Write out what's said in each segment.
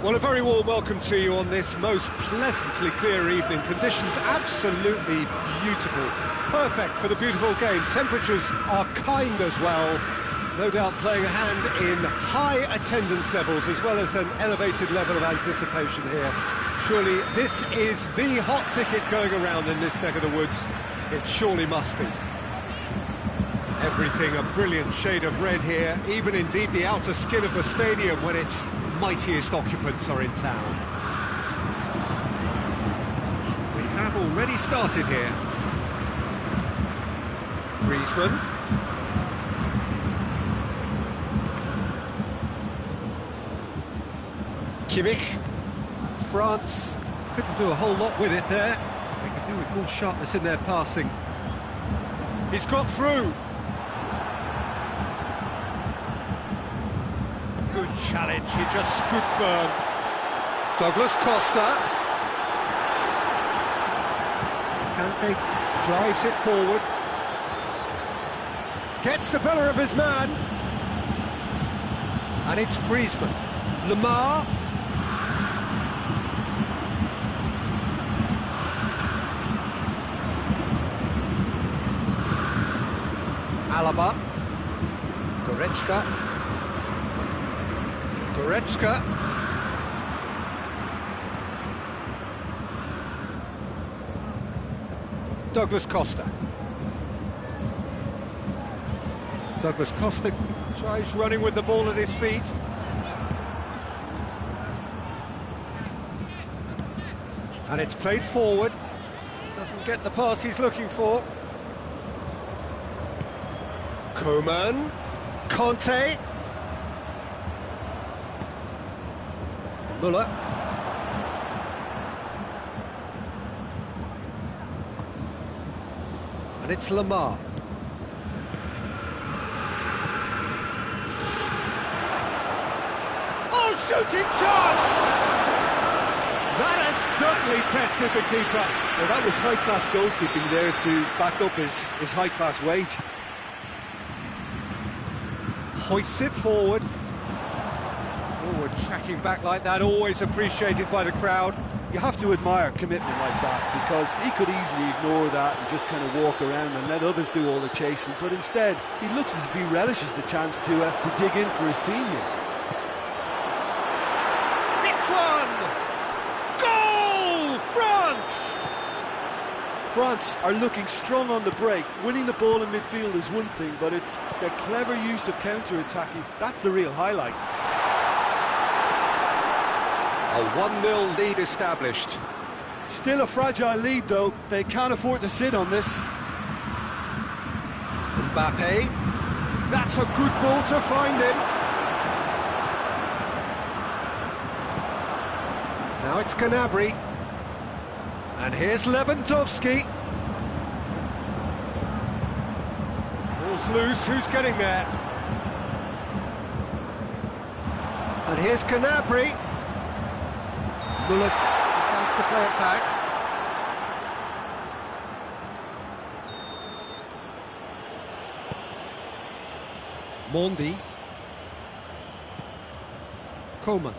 Well, a very warm welcome to you on this most pleasantly clear evening. Conditions absolutely beautiful. Perfect for the beautiful game. Temperatures are kind as well. No doubt playing a hand in high attendance levels as well as an elevated level of anticipation here. Surely this is the hot ticket going around in this neck of the woods. It surely must be. Everything a brilliant shade of red here, even indeed the outer skin of the stadium when its mightiest occupants are in town. We have already started here. Griezmann. Kimmich. France couldn't do a whole lot with it there. They could do with more sharpness in their passing. He's got through. Good challenge, he just stood firm. Douglas Costa. Kante drives it forward. Gets the better of his man. And it's Griezmann. Lemar. Alaba. Goretzka. Douglas Costa. Douglas Costa tries running with the ball at his feet. And it's played forward. Doesn't get the pass he's looking for. Coman. Conte. Muller. And it's Lemar. Oh, shooting chance! That has certainly tested the keeper. Well, that was high-class goalkeeping there to back up his high-class wage. Hoists it forward. Forward tracking back like that, always appreciated by the crowd. You have to admire commitment like that, because he could easily ignore that and just kind of walk around and let others do all the chasing, but instead he looks as if he relishes the chance to dig in for his team here. It's one! Goal! France! France are looking strong on the break. Winning the ball in midfield is one thing, but it's their clever use of counter-attacking. That's the real highlight. A 1-0 lead established. Still a fragile lead, though. They can't afford to sit on this. Mbappe. That's a good ball to find him. Now it's Gnabry. And here's Lewandowski. Ball's loose, who's getting there? And here's Gnabry. Muller decides to play it back. Mondi. Coman.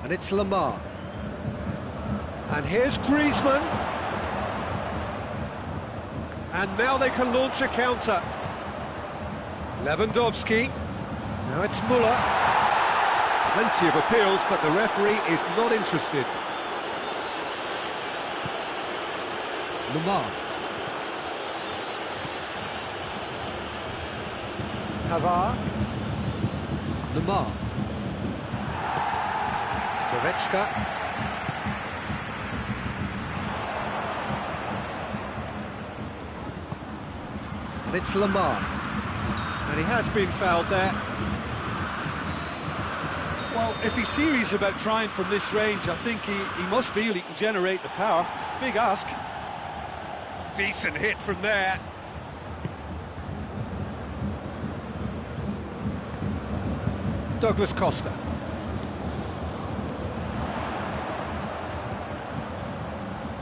And it's Lemar. And here's Griezmann. And now they can launch a counter. Lewandowski. Now it's Muller. Plenty of appeals, but the referee is not interested. Lemar. Pavard. Lemar. Goretzka. And it's Lemar. And he has been fouled there. Well, if he's serious about trying from this range, I think he must feel he can generate the power. Big ask. Decent hit from there. Douglas Costa.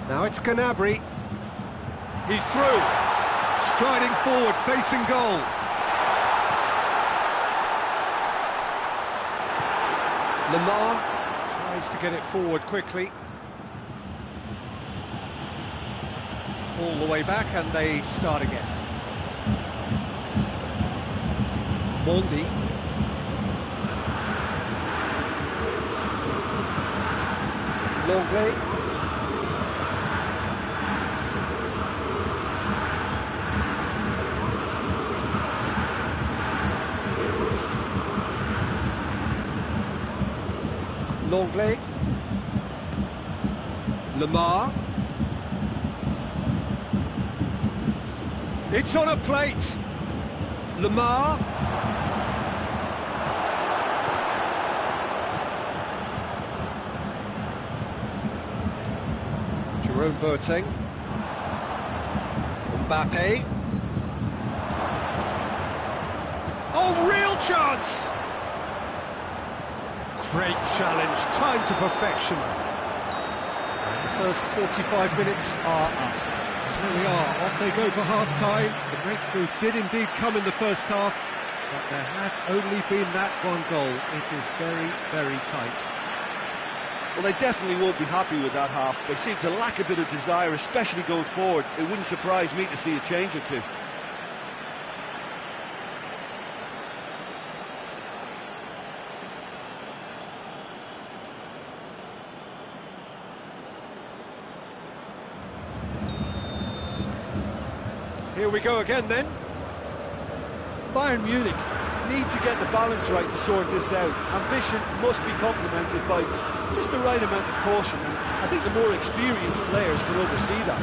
Now it's Gnabry. He's through. Striding forward, facing goal. Lamar tries to get it forward quickly. All the way back, and they start again. Mondi. Longley. Longley. Lamar. It's on a plate. Lamar. Jerome Boateng. Mbappe. Oh, real chance! Great challenge, time to perfection. And the first 45 minutes are up. There we are, off they go for half-time. The breakthrough did indeed come in the first half, but there has only been that one goal. It is very, very tight. Well, they definitely won't be happy with that half. They seem to lack a bit of desire, especially going forward. It wouldn't surprise me to see a change or two. Here we go again then. Bayern Munich need to get the balance right to sort this out. Ambition must be complemented by just the right amount of caution, and I think the more experienced players can oversee that.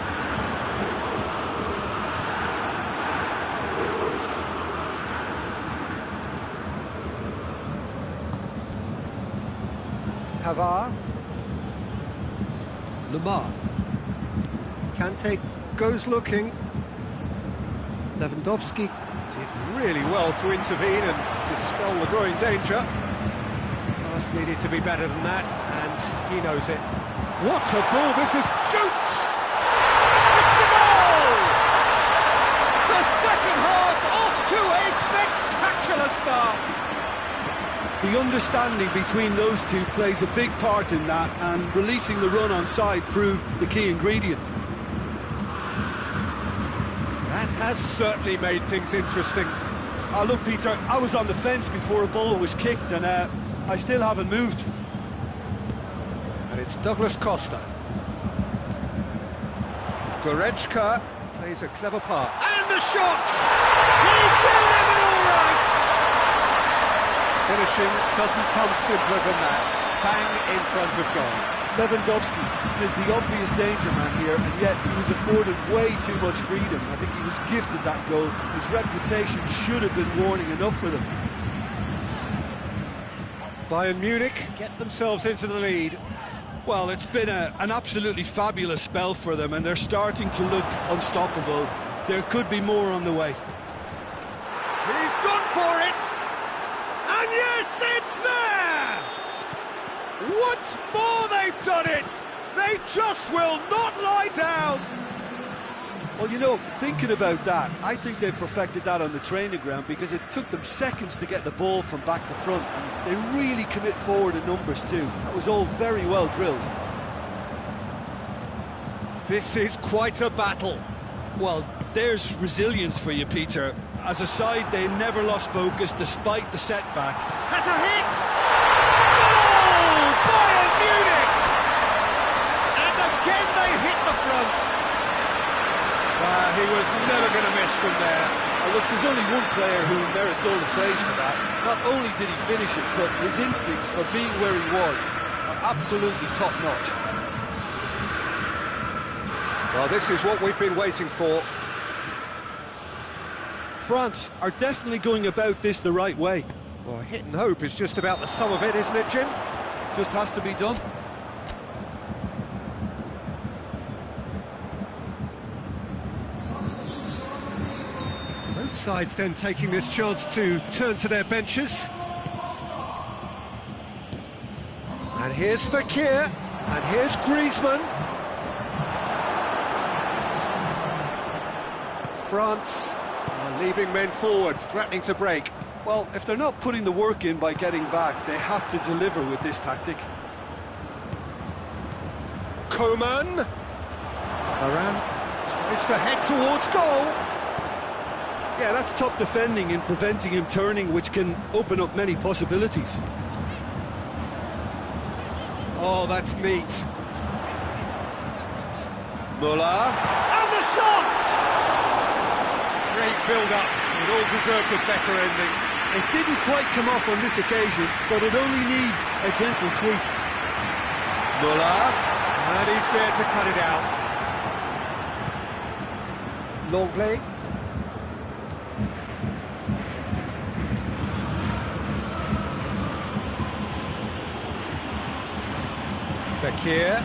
Pavard. Lamar. Kante goes looking. Lewandowski did really well to intervene and dispel the growing danger. Pass needed to be better than that, and he knows it. What a ball this is! Shoots! It's a goal! The second half off to a spectacular start! The understanding between those two plays a big part in that, and releasing the run on side proved the key ingredient. That has certainly made things interesting. Look, Peter, I was on the fence before a ball was kicked, and I still haven't moved. And it's Douglas Costa. Goretzka plays a clever part. And the shot! He's doing it all right! Finishing doesn't come simpler than that. Bang in front of goal. Lewandowski is the obvious danger man here, and yet he was afforded way too much freedom. I think he was gifted that goal. His reputation should have been warning enough for them. Bayern Munich get themselves into the lead. Well, it's been an absolutely fabulous spell for them, and they're starting to look unstoppable. There could be more on the way. He's gone for it! And yes, it's there! Once more they've done it! They just will not lie down! Well, you know, thinking about that, I think they perfected that on the training ground, because it took them seconds to get the ball from back to front, and they really commit forward in numbers too. That was all very well drilled. This is quite a battle. Well, there's resilience for you, Peter. As a side, they never lost focus despite the setback. Has a hit! Goal! Bayern Munich! And again they hit the front. He was never going to miss from there. Look, there's only one player who merits all the praise for that. Not only did he finish it, but his instincts for being where he was are absolutely top-notch. Well, this is what we've been waiting for. France are definitely going about this the right way. Well, hit and hope is just about the sum of it, isn't it, Jim? Just has to be done. Both sides then taking this chance to turn to their benches. And here's Fekir, and here's Griezmann. France are leaving men forward, threatening to break. Well, if they're not putting the work in by getting back, they have to deliver with this tactic. Coman. Moran tries to head towards goal. Yeah, that's top defending and preventing him turning, which can open up many possibilities. Oh, that's neat. Muller. And the shot! Great build-up. It all deserved a better ending. It didn't quite come off on this occasion, but it only needs a gentle tweak. Muller. And he's there to cut it out. Longley. Fekir,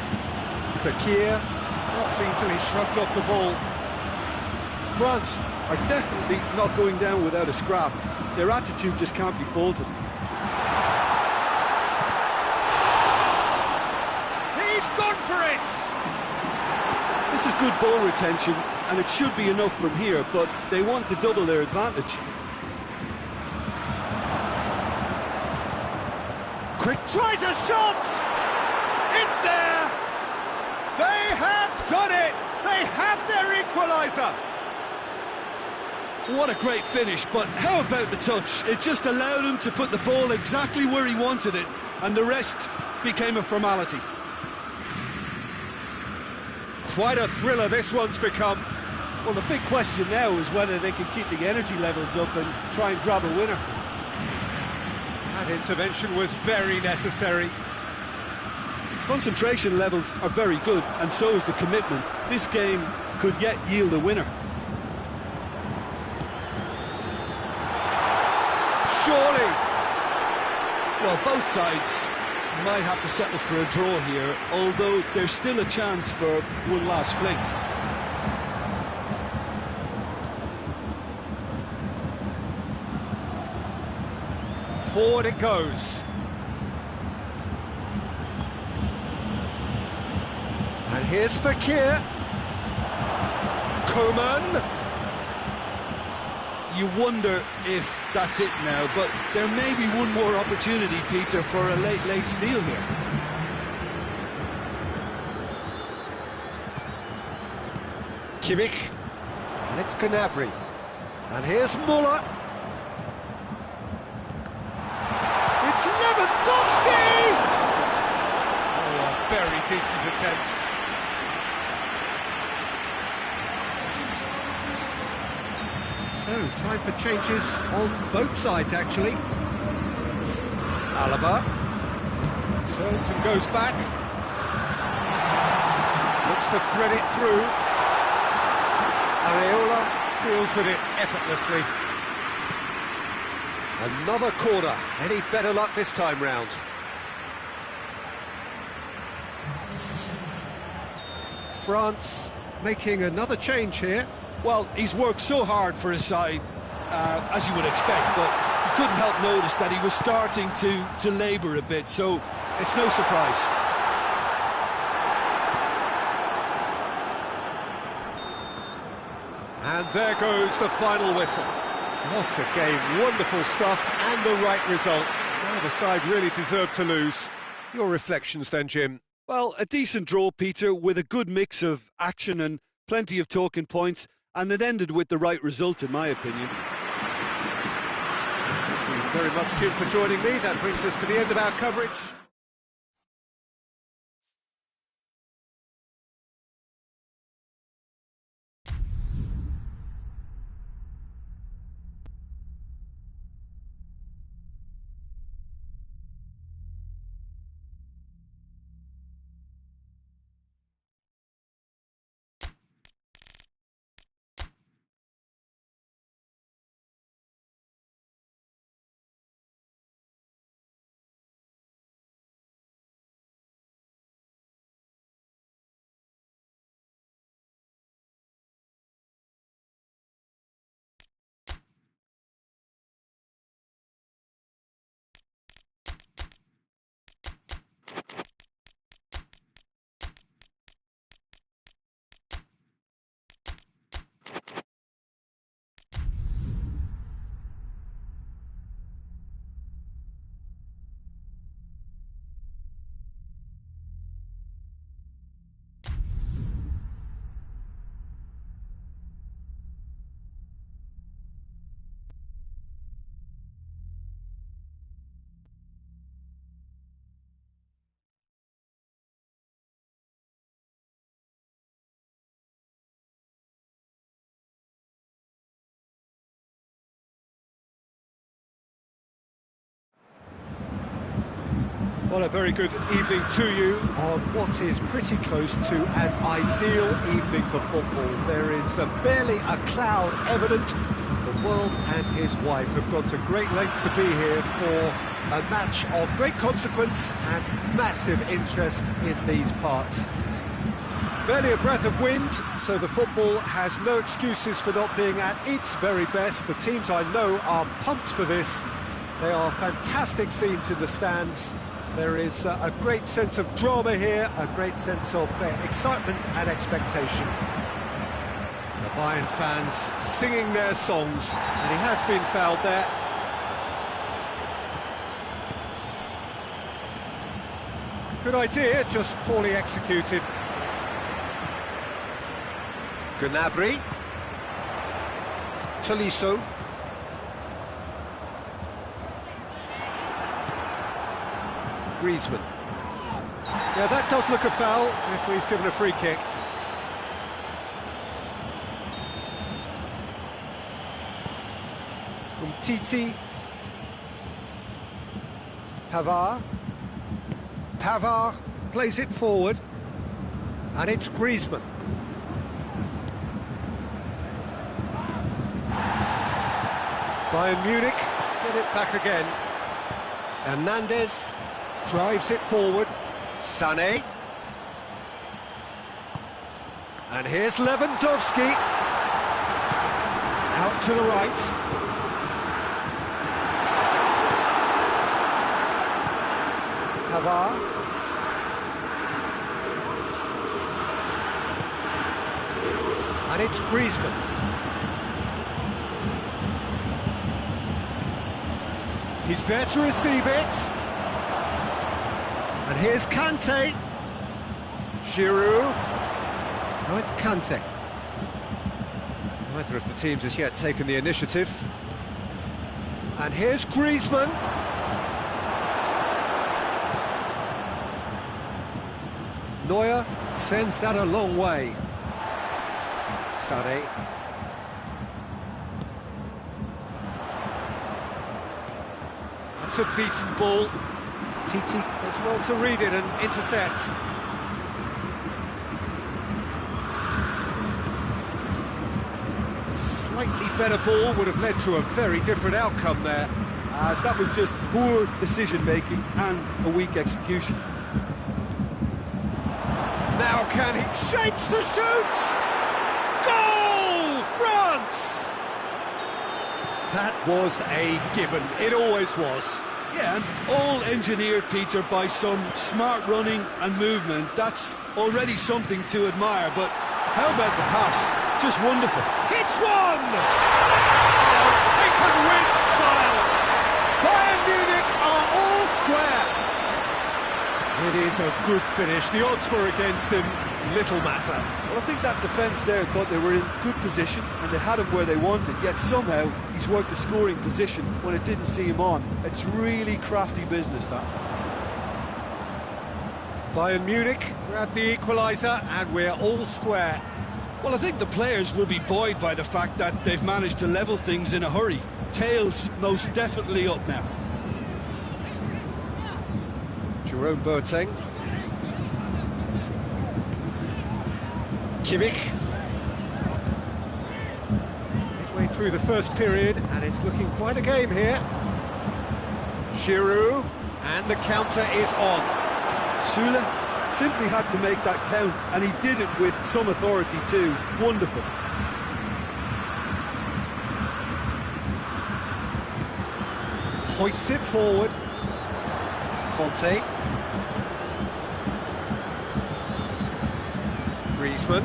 not easily shrugged off the ball. France are definitely not going down without a scrap. Their attitude just can't be faulted. He's gone for it! This is good ball retention, and it should be enough from here, but they want to double their advantage. Quick tries a shot! It's there! They have done it! They have their equaliser! What a great finish, but how about the touch? It just allowed him to put the ball exactly where he wanted it, and the rest became a formality. Quite a thriller this one's become. Well, the big question now is whether they can keep the energy levels up and try and grab a winner. That intervention was very necessary. Concentration levels are very good, and so is the commitment. This game could yet yield a winner. Surely! Well, both sides might have to settle for a draw here, although there's still a chance for one last fling. Forward it goes. And here's Fekir. Coman. You wonder if that's it now, but there may be one more opportunity, Peter, for a late steal here. Kimmich. And it's Gnabry. And here's Muller. It's Lewandowski! Oh, a very decent attempt. So, time for changes on both sides, actually. Alaba turns and goes back. Looks to thread it through. Areola deals with it effortlessly. Another corner. Any better luck this time round? France making another change here. Well, he's worked so hard for his side, as you would expect, but you couldn't help notice that he was starting to labour a bit, so it's no surprise. And there goes the final whistle. What a game, wonderful stuff, and the right result. Neither side really deserved to lose. Your reflections then, Jim? Well, a decent draw, Peter, with a good mix of action and plenty of talking points, and it ended with the right result, in my opinion. Thank you very much, Jim, for joining me. That brings us to the end of our coverage. Well, a very good evening to you on what is pretty close to an ideal evening for football. There is barely a cloud evident. The world and his wife have gone to great lengths to be here for a match of great consequence and massive interest in these parts. Barely a breath of wind, so the football has no excuses for not being at its very best. The teams I know are pumped for this. They are fantastic scenes in the stands. There is a great sense of drama here, a great sense of excitement and expectation. The Bayern fans singing their songs, and he has been fouled there. Good idea, just poorly executed. Gnabry. Tolisso. Griezmann. Yeah, that does look a foul. Referee's given a free kick. Umtiti. Pavard plays it forward. And it's Griezmann. Bayern Munich get it back again. Hernandez drives it forward. Sané. And here's Lewandowski. Out to the right. Pavard. And it's Griezmann. He's there to receive it. And here's Kante. Giroud. Now it's Kante. Neither of the teams has yet taken the initiative. And here's Griezmann. Neuer sends that a long way. Sané. That's a decent ball. Titi does well to read it and intercepts. A slightly better ball would have led to a very different outcome there. That was just poor decision-making and a weak execution. Now can he shapes to shoot! Goal! France! That was a given. It always was. Yeah, and all engineered, Peter, by some smart running and movement. That's already something to admire, but how about the pass? Just wonderful. Hits one! Oh, taken with style! Bayern Munich are all square. It is a good finish. The odds were against him. Little matter. Well, I think that defence there thought they were in good position and they had him where they wanted, yet somehow he's worked the scoring position when it didn't see him on. It's really crafty business, that. Bayern Munich grabbed the equaliser and we're all square. Well, I think the players will be buoyed by the fact that they've managed to level things in a hurry. Tails most definitely up now. Jerome Boateng. Kimmich. Midway through the first period, and it's looking quite a game here. Giroud, and the counter is on. Sula simply had to make that count, and he did it with some authority too. Wonderful. Hoists it forward. Conte. Griezmann.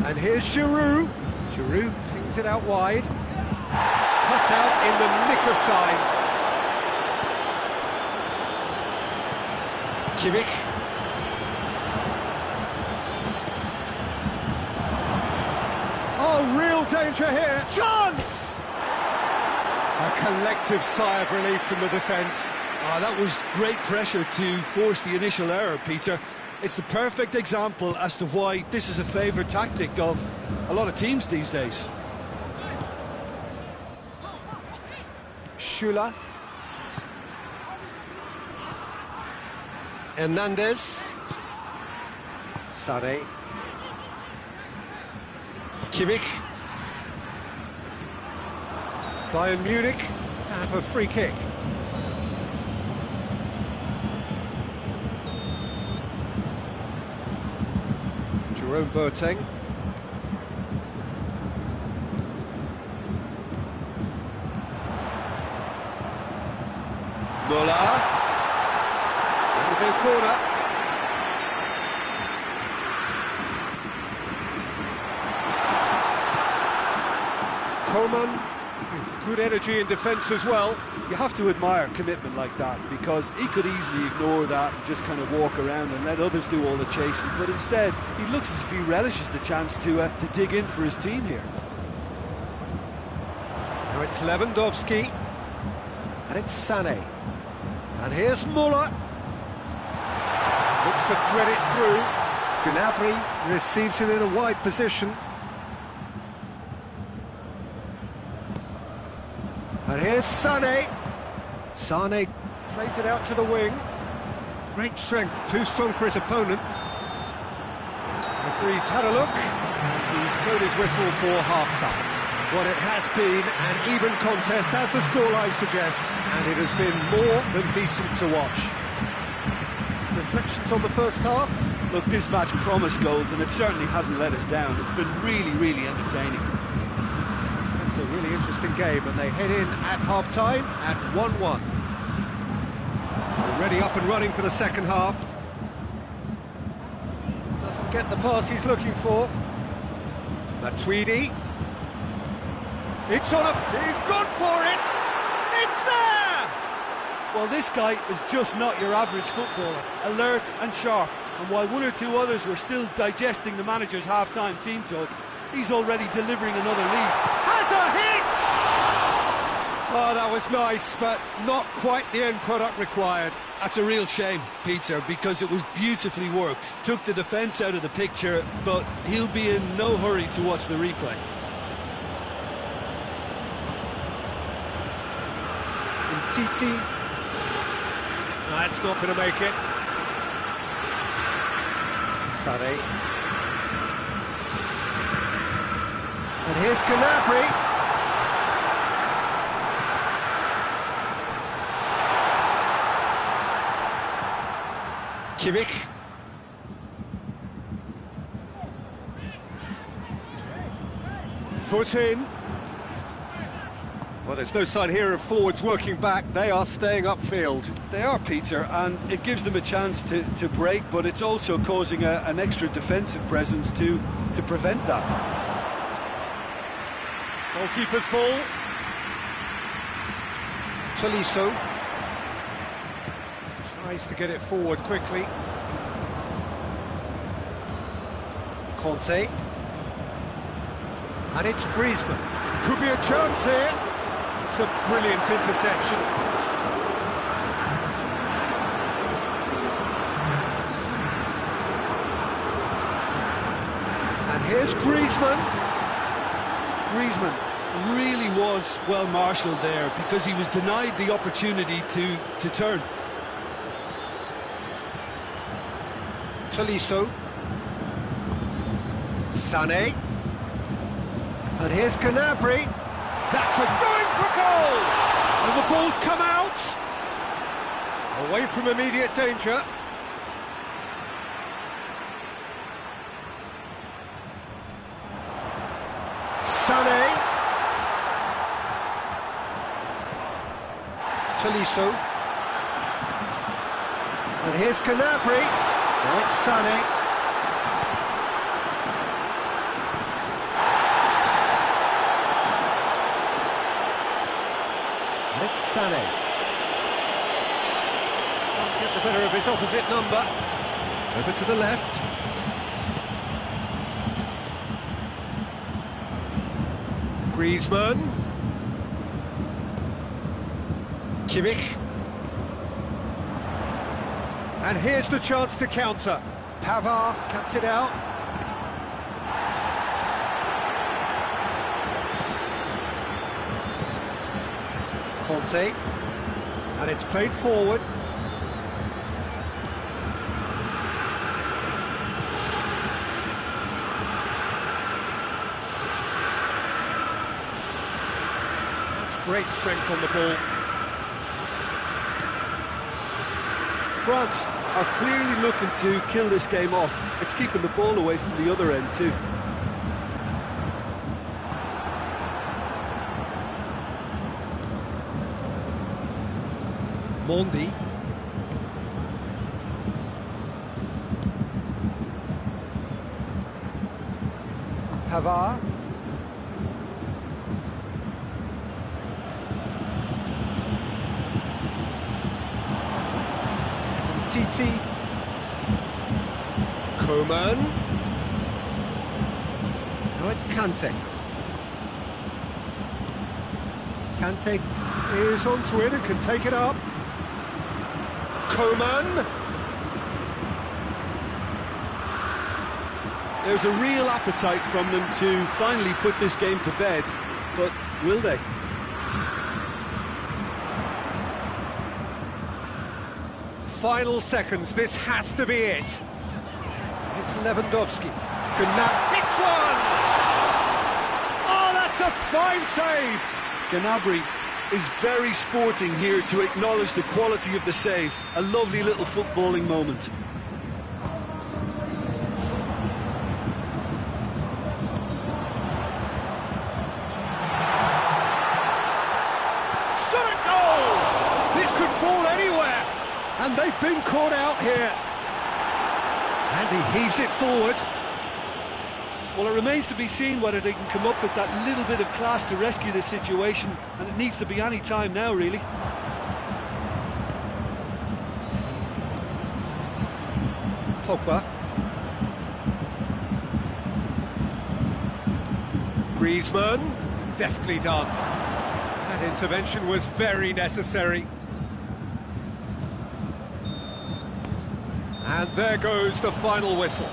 And here's Giroud. Giroud pings it out wide. Cut out in the nick of time. Kimmich. Oh, real danger here. Chance! A collective sigh of relief from the defence. That was great pressure to force the initial error, Peter. It's the perfect example as to why this is a favourite tactic of a lot of teams these days. Schüller. Hernandez. Sane. Kimmich. Bayern Munich have a free kick. Jerome Boateng. Muller. Little corner. Coman with good energy in defence as well. You have to admire commitment like that, because he could easily ignore that and just kind of walk around and let others do all the chasing, but instead he looks as if he relishes the chance to dig in for his team here. Now it's Lewandowski, and it's Sané, and here's Muller. Looks to thread it through. Gnabry receives it in a wide position. And here's Sané. Sané plays it out to the wing. Great strength, too strong for his opponent. The referee's had a look, and he's blown his whistle for half-time. Well, it has been an even contest, as the scoreline suggests, and it has been more than decent to watch. Reflections on the first half? Look, this match promised goals, and it certainly hasn't let us down. It's been really, really entertaining. It's a really interesting game, and they head in at half-time at 1-1. Already up and running for the second half. Doesn't get the pass he's looking for. Matuidi. It's on he's gone for it! It's there! Well, this guy is just not your average footballer. Alert and sharp. And while one or two others were still digesting the manager's half-time team talk, he's already delivering another lead. Has a hit! Oh, that was nice, but not quite the end product required. That's a real shame, Peter, because it was beautifully worked. Took the defence out of the picture, but he'll be in no hurry to watch the replay. Titi. That's not going to make it. Sané. And here's Gnabry. Kimmich. Foot in. Well, there's no sign here of forwards working back. They are staying upfield. They are, Peter, and it gives them a chance to break, but it's also causing an extra defensive presence to prevent that. Goalkeeper's ball. Tolisso tries to get it forward quickly. Conte. And it's Griezmann. Could be a chance here. It's a brilliant interception. And here's Griezmann. Griezmann really was well marshalled there, because he was denied the opportunity to turn. Tolisso. Sané. And here's Gnabry. That's a going for goal! And the ball's come out. Away from immediate danger. Sané. Tolisso. And here's Gnabry. And it's Sané. It's Sané. Can't get the better of his opposite number. Over to the left. Griezmann. Kimmich. And here's the chance to counter. Pavard cuts it out. Conte, and it's played forward. Great strength on the ball. France are clearly looking to kill this game off. It's keeping the ball away from the other end too. Mondi. Pavard. Titi. Coman. Now it's Kante. Kante is onto it and can take it up. Coman. There's a real appetite from them to finally put this game to bed, but will they? Final seconds, this has to be it. It's Lewandowski. Hits one! Oh, that's a fine save! Gnabry is very sporting here to acknowledge the quality of the save. A lovely little footballing moment. Shot at goal! This could fall anywhere, and they've been caught out here. And he heaves it forward. Well, it remains to be seen whether they can come up with that little bit of class to rescue this situation, and it needs to be any time now, really. Pogba. Griezmann, deftly done. That intervention was very necessary. And there goes the final whistle.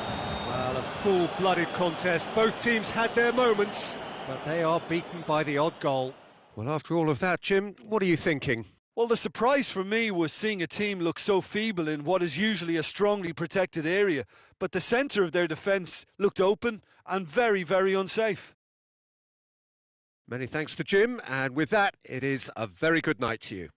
Well, a full-blooded contest. Both teams had their moments, but they are beaten by the odd goal. Well, after all of that, Jim, what are you thinking? Well, the surprise for me was seeing a team look so feeble in what is usually a strongly protected area, but the centre of their defence looked open and very, very unsafe. Many thanks to Jim, and with that, it is a very good night to you.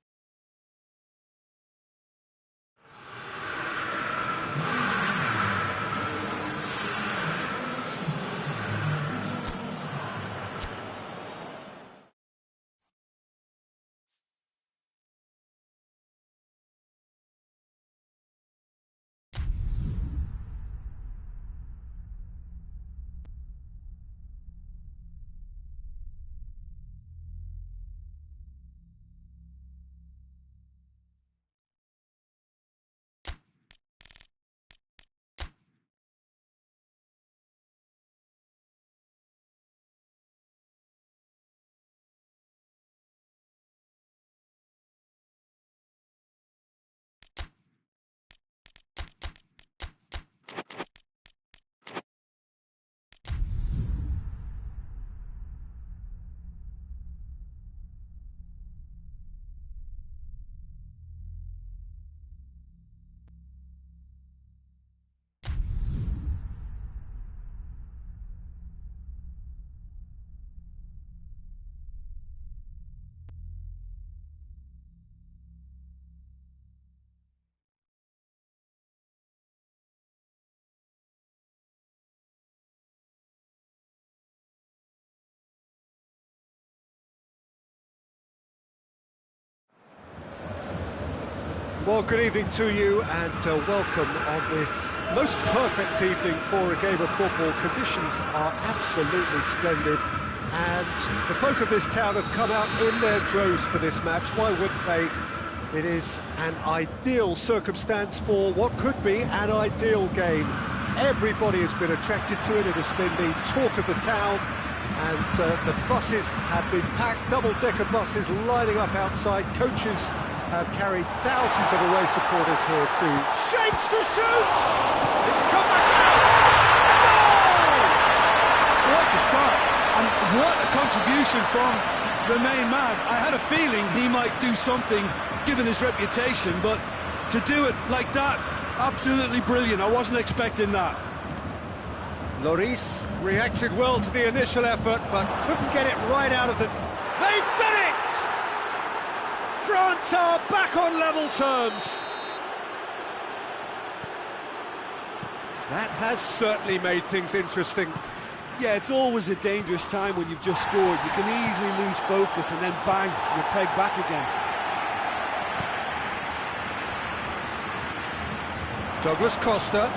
Well, good evening to you, and welcome on this most perfect evening for a game of football. Conditions are absolutely splendid, and the folk of this town have come out in their droves for this match. Why wouldn't they? It is an ideal circumstance for what could be an ideal game. Everybody has been attracted to it. It has been the talk of the town, and the buses have been packed, double-decker buses lining up outside. Coaches have carried thousands of away supporters here too. Shapes to shoot! It's come back out! Goal! What a start, and what a contribution from the main man. I had a feeling he might do something given his reputation, but to do it like that, absolutely brilliant. I wasn't expecting that. Lloris reacted well to the initial effort, but couldn't get it right out of the... They've done it! France are back on level terms. That has certainly made things interesting. Yeah, it's always a dangerous time when you've just scored. You can easily lose focus and then bang, you're pegged back again. Douglas Costa.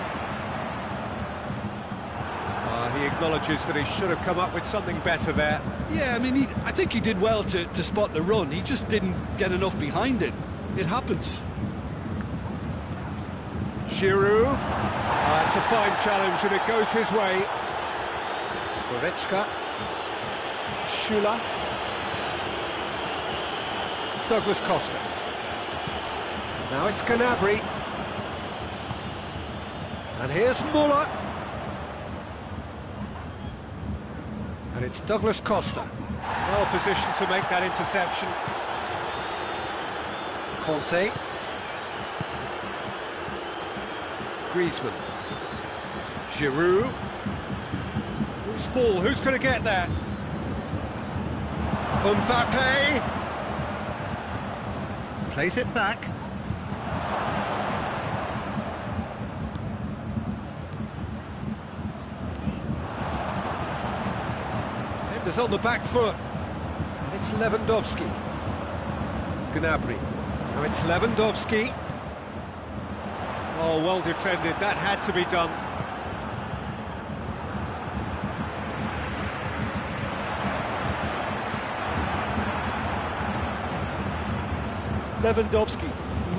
He acknowledges that he should have come up with something better there. Yeah, I mean, I think he did well to spot the run. He just didn't get enough behind it. It happens. Giroud. It's a fine challenge and it goes his way. Goretzka. Schüller. Douglas Costa. Now it's Gnabry. And here's Muller. And it's Douglas Costa. Well positioned to make that interception. Conte. Griezmann. Giroud. Who's ball? Who's going to get that? Mbappe. Plays it back. Defenders on the back foot. And it's Lewandowski. Gnabry. Now it's Lewandowski. Oh, well defended. That had to be done. Lewandowski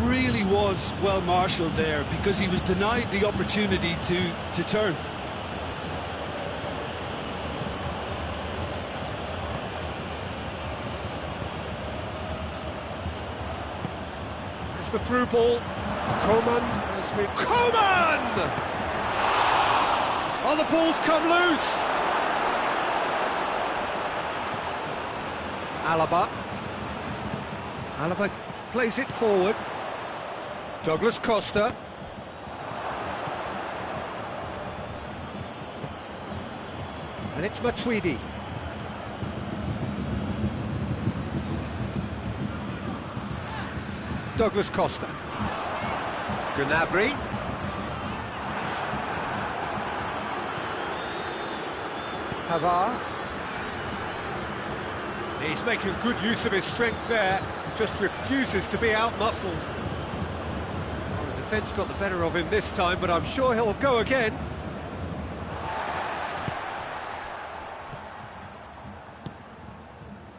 really was well marshalled there because he was denied the opportunity to turn. It's the through ball. Coman has been... Coman! Oh, the ball's come loose! Alaba plays it forward. Douglas Costa. And it's Matuidi. Douglas Costa. Gnabry. Pavard. He's making good use of his strength there, just refuses to be out-muscled. The defence got the better of him this time, but I'm sure he'll go again.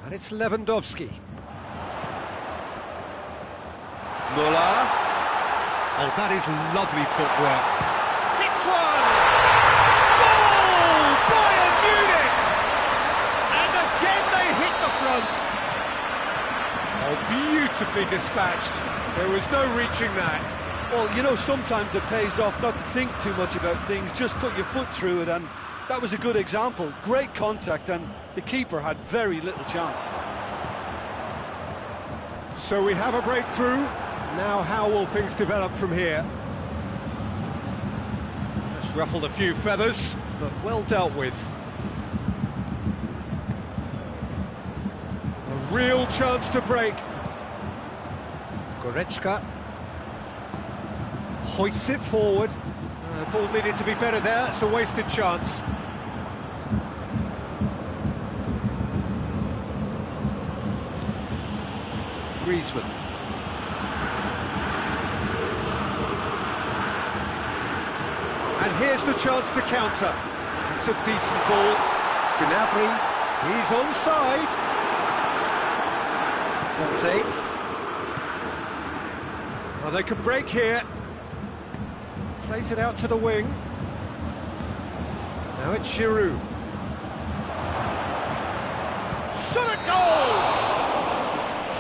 And it's Lewandowski. Muller. Oh, that is lovely footwork. Hits one! Goal! Bayern Munich! And again they hit the front. Oh, beautifully dispatched. There was no reaching that. Well, you know, sometimes it pays off not to think too much about things, just put your foot through it, and that was a good example. Great contact, and the keeper had very little chance. So we have a breakthrough. Now how will things develop from here? That's ruffled a few feathers, but well dealt with. A real chance to break. Goretzka hoists it forward. Ball needed to be better there, it's a wasted chance. Griezmann. And here's the chance to counter. It's a decent ball. Gnabry, he's onside. Conte. Well, they could break here. Plays it out to the wing. Now it's Giroud. Shot at goal!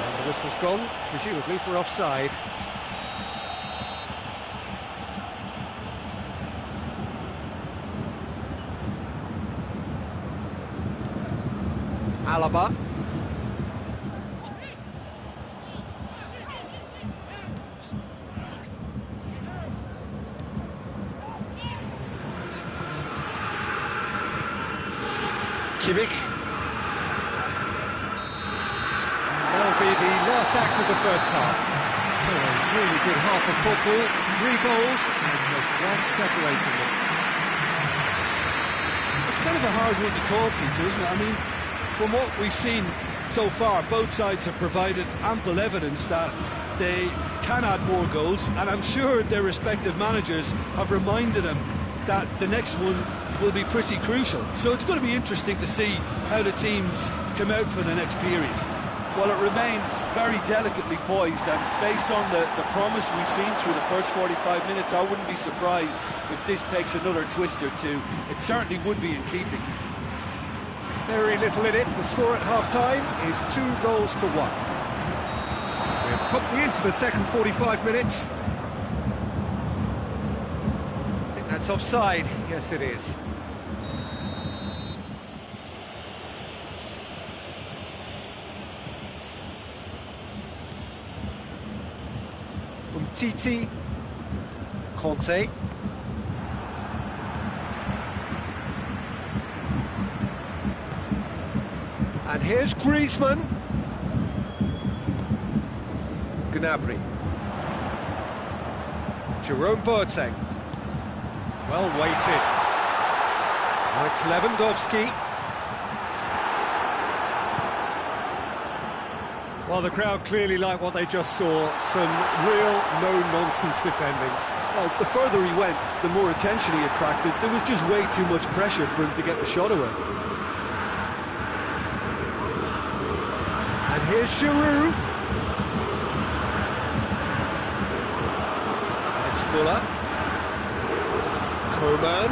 And the whistle's gone, presumably for offside. Alaba. Kimmich. And they'll be be the last act of the first half. So a really good half of football, 3 goals and just one separating them. It's kind of a hard one to call, Peter, isn't it? I mean, from what we've seen so far, both sides have provided ample evidence that they can add more goals, and I'm sure their respective managers have reminded them that the next one will be pretty crucial. So it's going to be interesting to see how the teams come out for the next period. Well, it remains very delicately poised, and based on the promise we've seen through the first 45 minutes, I wouldn't be surprised if this takes another twist or two. It certainly would be in keeping. Very little in it. The score at half-time is 2 goals to 1. We're promptly into the second 45 minutes. I think that's offside. Yes, it is. Titi, Conte, and here's Griezmann, Gnabry, Jerome Boateng, well weighted, now it's Lewandowski. Well, the crowd clearly like what they just saw, some real no-nonsense defending. Well, the further he went, the more attention he attracted. There was just way too much pressure for him to get the shot away. And here's Giroud. It's Muller. Coman.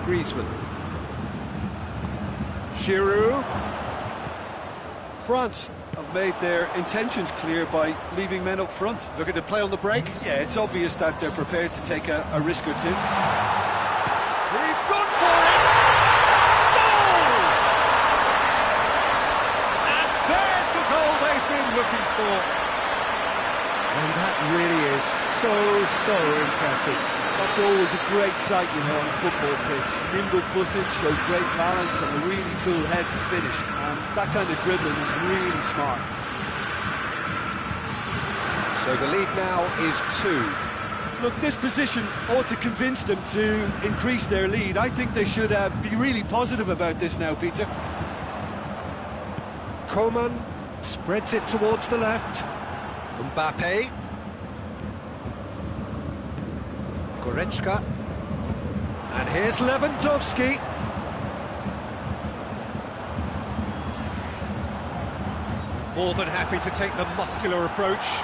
Griezmann. Giroud. France have made their intentions clear by leaving men up front. Looking to play on the break. Yeah, it's obvious that they're prepared to take a risk or two. He's gone for it! Goal! And there's the goal they've been looking for. And that really is so impressive. That's always a great sight, you know, on a football pitch. Nimble-footed, showed great balance and a really cool head to finish. And that kind of dribbling is really smart. So the lead now is 2. Look, this position ought to convince them to increase their lead. I think they should be really positive about this now, Peter. Coman spreads it towards the left. Mbappe. Goretzka. And here's Lewandowski. More than happy to take the muscular approach.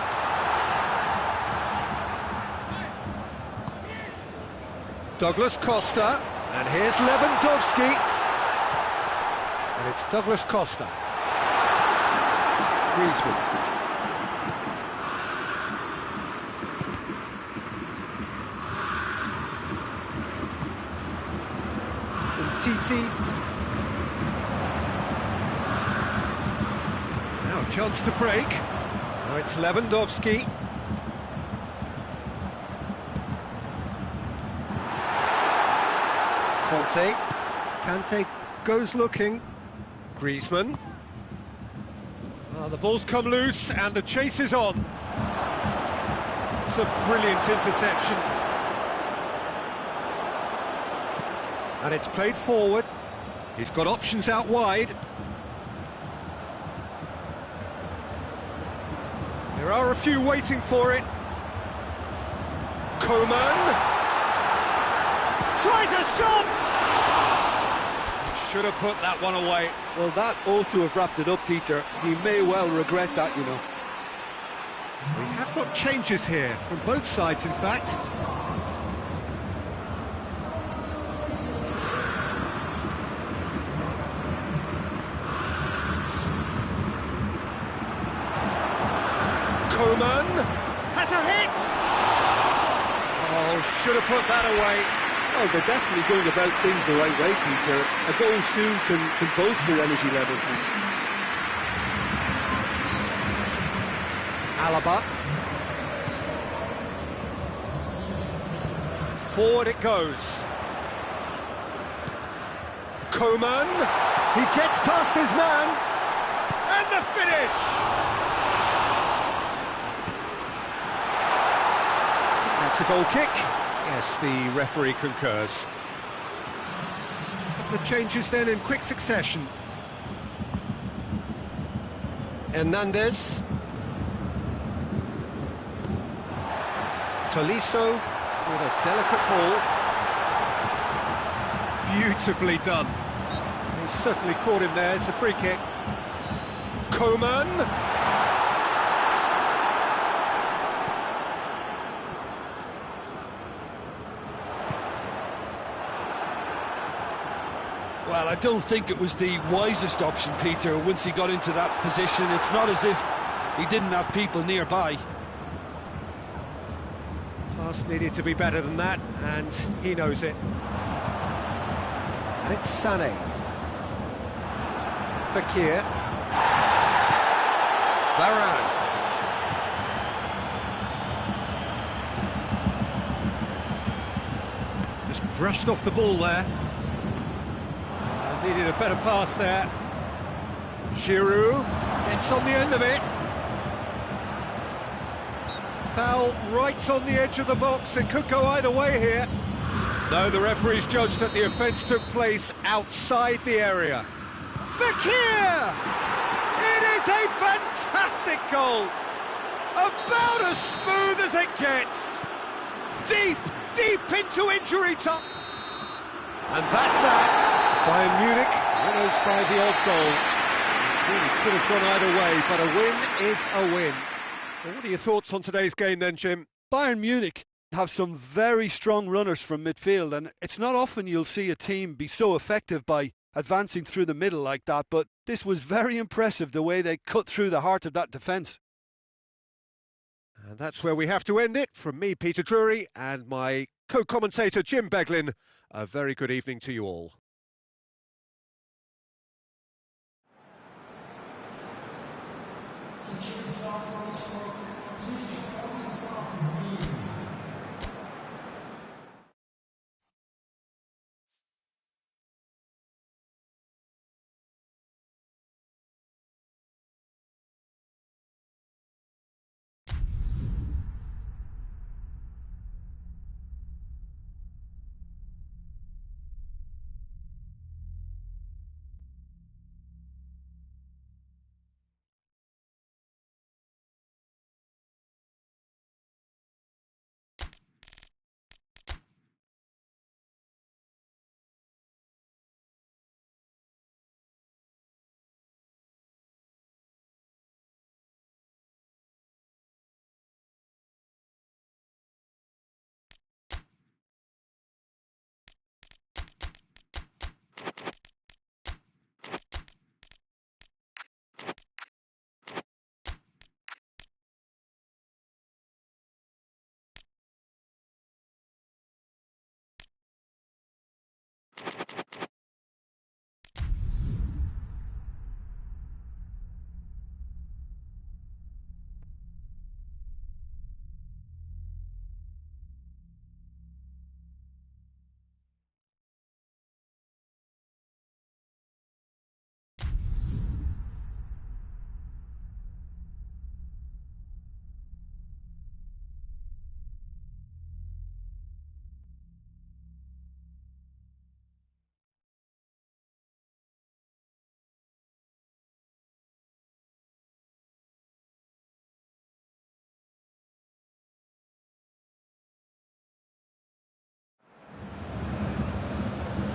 Douglas Costa. And here's Lewandowski. And it's Douglas Costa. Griezmann. Titi. Now a chance to break. Now it's Lewandowski. Conte. Kante goes looking. Griezmann. Oh, the ball's come loose and the chase is on. It's a brilliant interception. And it's played forward. He's got options out wide. There are a few waiting for it. Coman tries a shot! Should have put that one away. Well, that ought to have wrapped it up, Peter. He may well regret that, you know. We have got changes here, from both sides, in fact. Coman has a hit! Oh, should have put that away. Well, they're definitely going about things the right way, Peter. A goal soon can bolster energy levels. Alaba. Forward it goes. Coman. He gets past his man. And the finish! That's a goal kick. Yes, the referee concurs. The changes then in quick succession. Hernandez. Tolisso with a delicate ball. Beautifully done. He certainly caught him there. It's a free kick. Coman. Well, I don't think it was the wisest option, Peter, once he got into that position. It's not as if he didn't have people nearby. Pass needed to be better than that, and he knows it. And it's Sané. Fekir. Varane. Just brushed off the ball there. Needed a better pass there. Giroud gets on the end of it. Foul right on the edge of the box. It could go either way here. No, the referee's judged that the offence took place outside the area. Fekir! It is a fantastic goal! About as smooth as it gets! Deep, deep into injury time! And that's that! Bayern Munich winners by the odd goal. It really could have gone either way, but a win is a win. Well, what are your thoughts on today's game then, Jim? Bayern Munich have some very strong runners from midfield, and it's not often you'll see a team be so effective by advancing through the middle like that, but this was very impressive the way they cut through the heart of that defence. And that's where we have to end it. From me, Peter Drury, and my co-commentator, Jim Beglin, a very good evening to you all.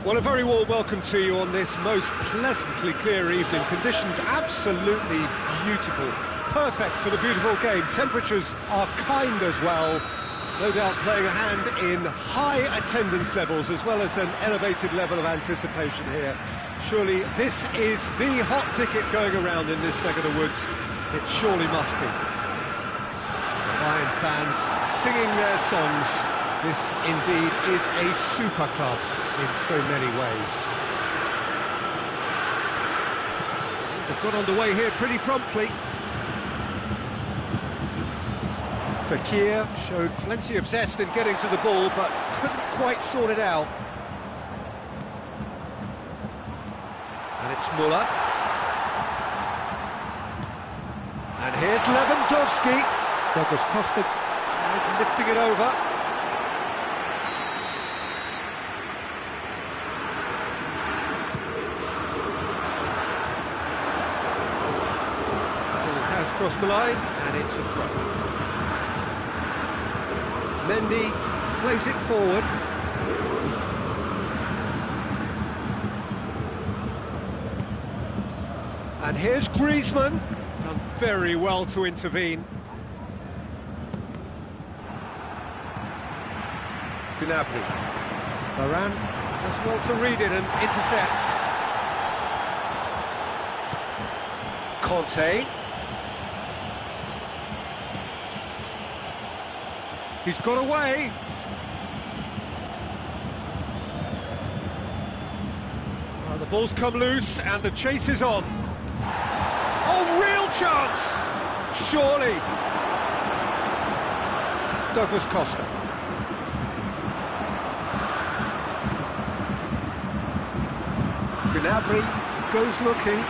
Well, a very warm welcome to you on this most pleasantly clear evening. Conditions absolutely beautiful. Perfect for the beautiful game. Temperatures are kind as well. No doubt playing a hand in high attendance levels as well as an elevated level of anticipation here. Surely this is the hot ticket going around in this neck of the woods. It surely must be. The Bayern fans singing their songs. This indeed is a super club in so many ways. Things have got underway here pretty promptly. Fekir showed plenty of zest in getting to the ball, but couldn't quite sort it out. And it's Müller. And here's Lewandowski. Douglas Costa tries lifting it over. Ball has crossed the line, and it's a throw. Mendy plays it forward. And here's Griezmann. Done very well to intervene. Gnabry. Varane does well to read it and intercepts. Conte. He's got away. The ball's come loose and the chase is on. Oh, real chance! Surely. Douglas Costa. Gnabry goes looking.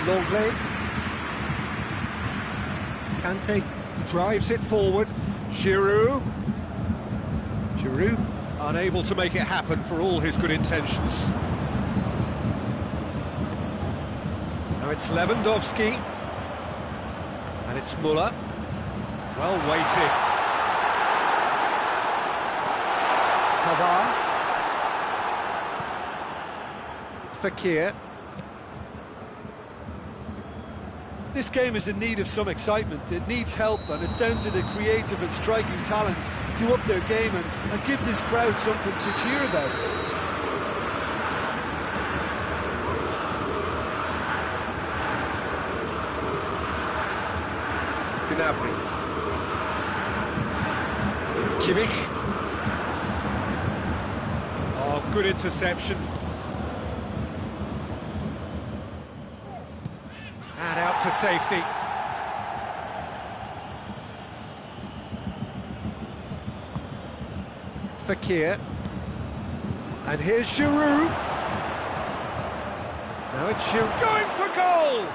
Longley. Kante drives it forward. Giroud. Giroud unable to make it happen for all his good intentions. Now it's Lewandowski. And it's Müller. Well weighted. Pavard. Fekir. This game is in need of some excitement. It needs help, and it's down to the creative and striking talent to up their game and give this crowd something to cheer about. Gnabry. Kimmich. Oh, good interception. And out to safety. Fekir. And here's Giroud. Now it's Giroud going for goal!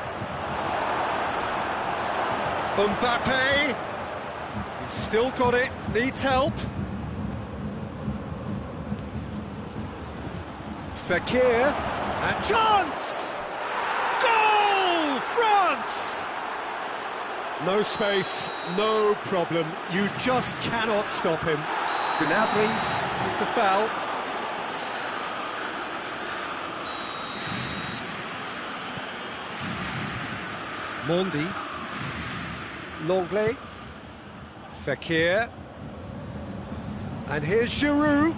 Mbappe. He's still got it, needs help. Fekir. And chance! Goal! France! No space, no problem. You just cannot stop him. Gnabry with the foul. Mondi. Longley. Fekir. And here's Giroud.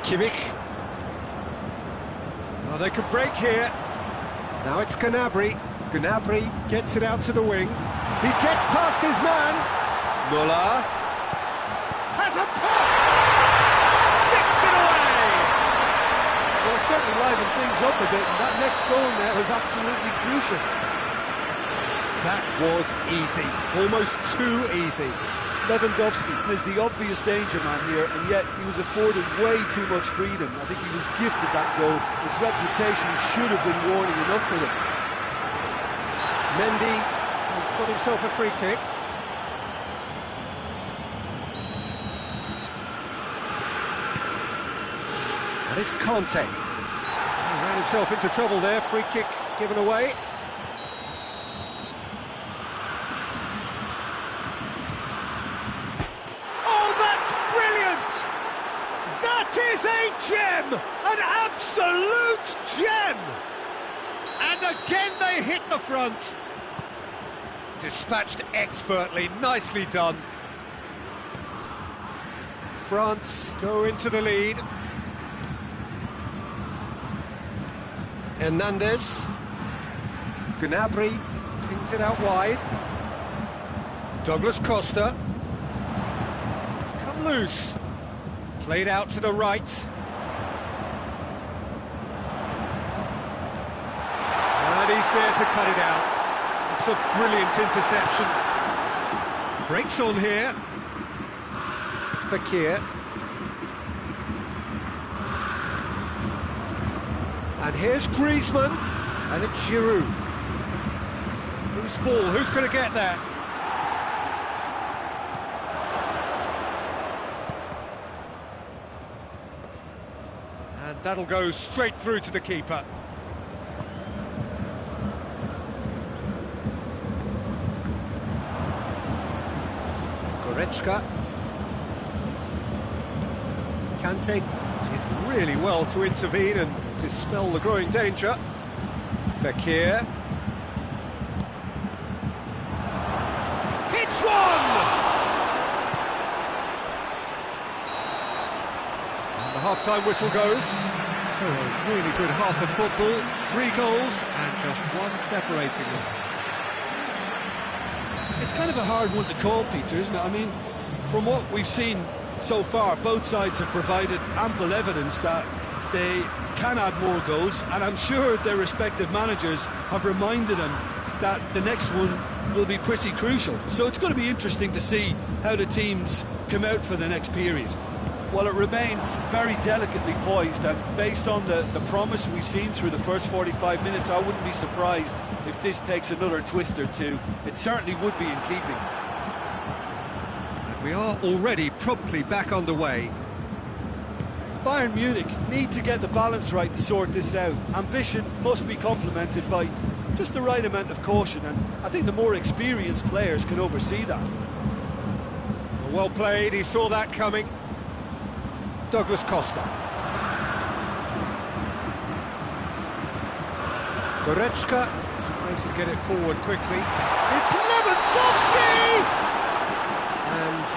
Kimmich. Oh, they could break here. Now it's Gnabry. Gnabry gets it out to the wing. He gets past his man. Müller has a pop. Sticks it away. Well, it certainly livened things up a bit, and that next goal now was absolutely crucial. That was easy. Almost too easy. Lewandowski is the obvious danger man here, and yet he was afforded way too much freedom. I think he was gifted that goal. His reputation should have been warning enough for him. Mendy has got himself a free kick. That is Conte. He ran himself into trouble there. Free kick given away. Is a gem, an absolute gem, and again they hit the front. Dispatched expertly, nicely done. France go into the lead. Hernandez. Gnabry pings it out wide. Douglas Costa. It's come loose. Played out to the right. And he's there to cut it out. It's a brilliant interception. Breaks on here. Fekir. And here's Griezmann, and it's Giroud. Who's ball? Who's going to get there? And that'll go straight through to the keeper. Goretzka. Kante did really well to intervene and dispel the growing danger. Fekir. Hits one! And the half-time whistle goes. So a really good half of football. 3 goals and just one separating them. It's kind of a hard one to call, Peter, isn't it? I mean, from what we've seen so far, both sides have provided ample evidence that they can add more goals, and I'm sure their respective managers have reminded them that the next one will be pretty crucial. So it's going to be interesting to see how the teams come out for the next period. Well, it remains very delicately poised, and based on the promise we've seen through the first 45 minutes, I wouldn't be surprised if this takes another twist or two. It certainly would be in keeping. And we are already promptly back underway. Bayern Munich need to get the balance right to sort this out. Ambition must be complemented by just the right amount of caution, and I think the more experienced players can oversee that. Well played, he saw that coming. Douglas Costa. Goretzka tries to get it forward quickly. It's Lewandowski! And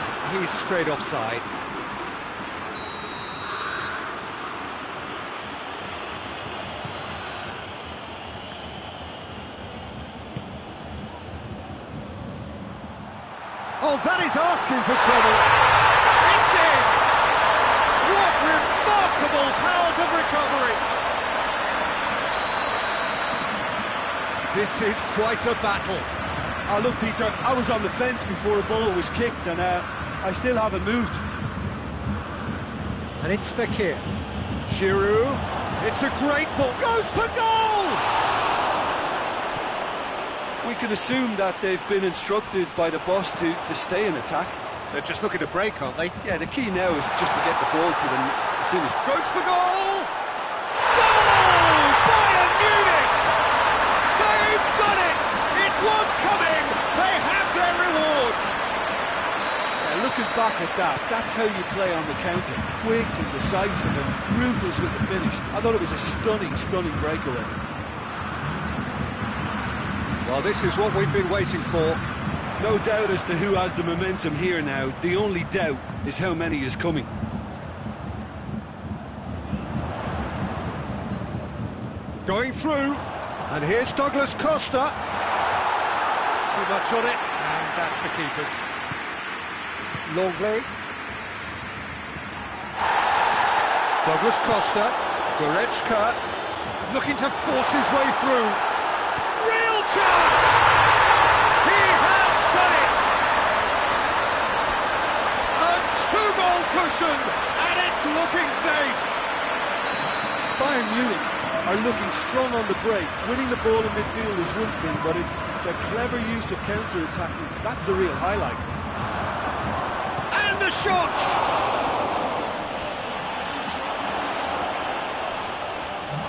he's straight offside. Oh, that is asking for trouble. It's in! What remarkable powers of recovery! This is quite a battle. Oh, look, Peter, I was on the fence before a ball was kicked, and I still haven't moved. And it's Fekir. Giroud. It's a great ball. Goes for goal! We can assume that they've been instructed by the boss to stay in attack. They're just looking to break, aren't they? Yeah, the key now is just to get the ball to them as soon as... Goes for goal! Goal! Bayern Munich! They've done it! It was coming! They have their reward! Yeah, looking back at that, that's how you play on the counter. Quick and decisive and ruthless with the finish. I thought it was a stunning, stunning breakaway. Well, this is what we've been waiting for. No doubt as to who has the momentum here now. The only doubt is how many is coming. Going through, and here's Douglas Costa. Too much on it, and that's the keeper's. Longley. Douglas Costa. Goretzka. Looking to force his way through. Real chance! He has done it! A 2-goal cushion, and it's looking safe! Bayern Munich are looking strong on the break. Winning the ball in midfield is one thing, but it's the clever use of counter-attacking. That's the real highlight. And the shot!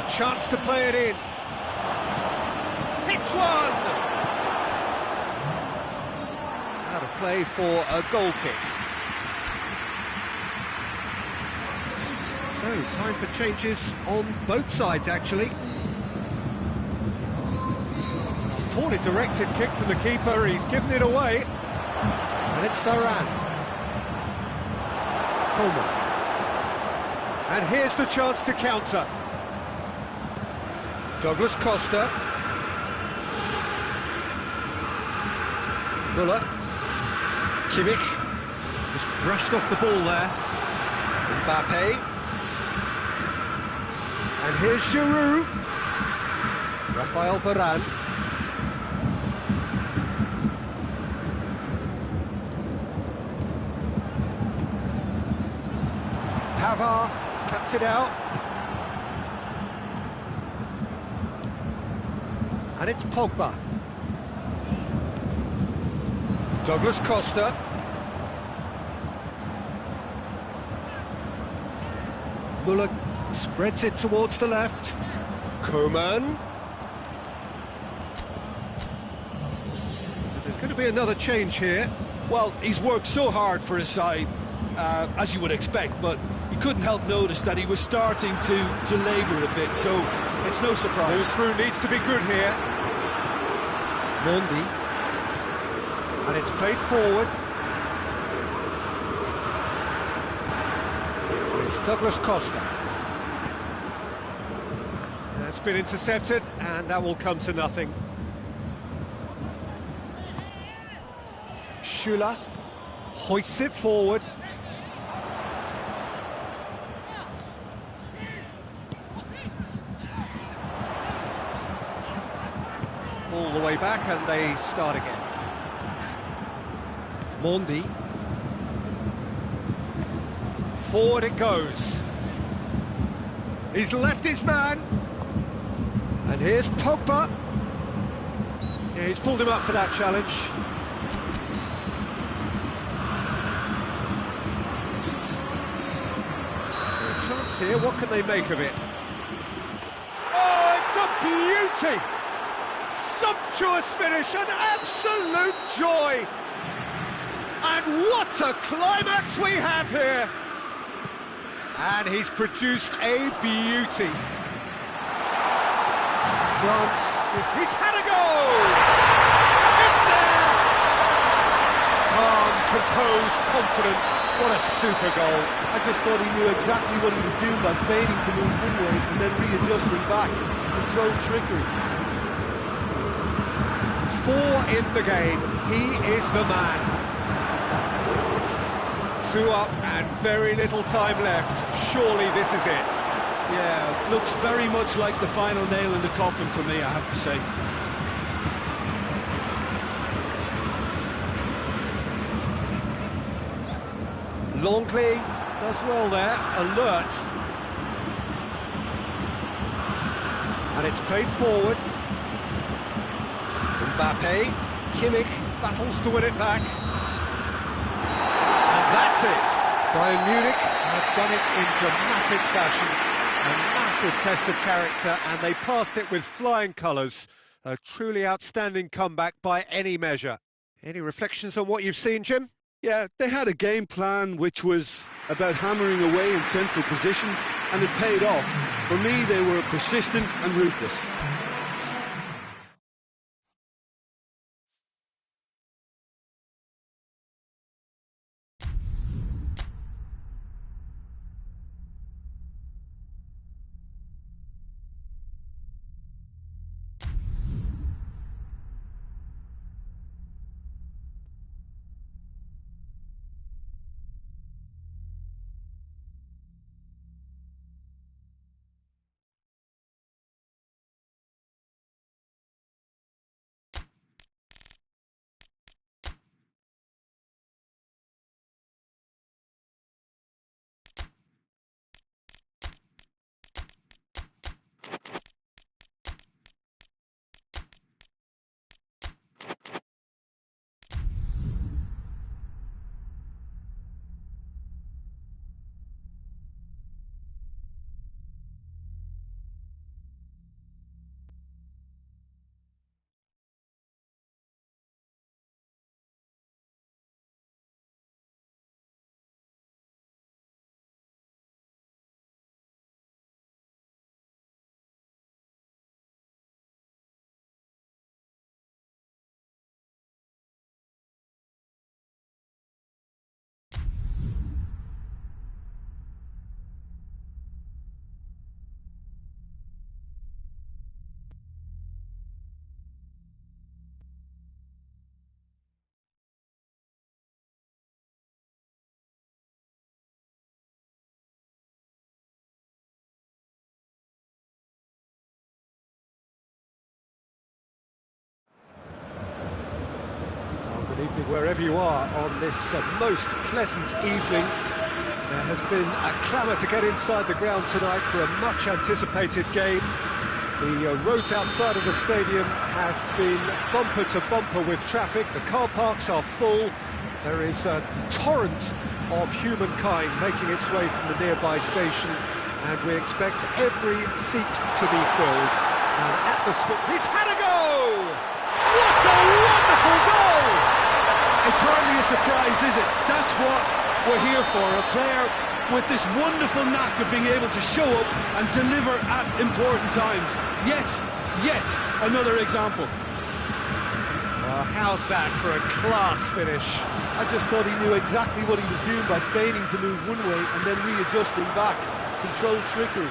A chance to play it in. Hits one! Out of play for a goal kick. So, time for changes on both sides, actually. Poorly directed kick from the keeper, he's given it away. And it's Varane. Coleman. And here's the chance to counter. Douglas Costa. Muller. Kimmich. Just brushed off the ball there. Mbappe. And here's Giroud. Rafael Varane. Pavard cuts it out. And it's Pogba. Douglas Costa. Muller spreads it towards the left. Koeman. There's going to be another change here. Well, he's worked so hard for his side, as you would expect, but you couldn't help notice that he was starting to labour a bit, so it's no surprise. Move through needs to be good here. Mondi. And it's played forward. And it's Douglas Costa. That's been intercepted, and that will come to nothing. Schüller hoists it forward. All the way back, and they start again. Mondi. Forward it goes. He's left his man. And here's Pogba. Yeah, he's pulled him up for that challenge. So a chance here, what can they make of it? Oh, it's a beauty! Sumptuous finish, an absolute joy! And what a climax we have here! And he's produced a beauty. France, he's had a goal! It's there! Calm, composed, confident, what a super goal. I just thought he knew exactly what he was doing by fading to move one way and then readjusting back. Controlled trickery. 4 in the game, he is the man. 2 up and very little time left. Surely this is it. Yeah, looks very much like the final nail in the coffin for me, I have to say. Longley does well there, alert. And it's played forward. Mbappe, Kimmich battles to win it back. And that's it. Bayern Munich have done it in dramatic fashion. A massive test of character, and they passed it with flying colours. A truly outstanding comeback by any measure. Any reflections on what you've seen, Jim? Yeah, they had a game plan which was about hammering away in central positions, and it paid off. For me, they were persistent and ruthless. Good evening wherever you are on this most pleasant evening. There has been a clamour to get inside the ground tonight for a much anticipated game. The roads outside of the stadium have been bumper to bumper with traffic. The car parks are full. There is a torrent of humankind making its way from the nearby station, and we expect every seat to be filled. And atmosphere. He's had a go! What a wonderful goal! It's hardly a surprise, is it? That's what we're here for. A player with this wonderful knack of being able to show up and deliver at important times. Yet another example. How's that for a class finish? I just thought he knew exactly what he was doing by feigning to move one way and then readjusting back. Controlled trickery.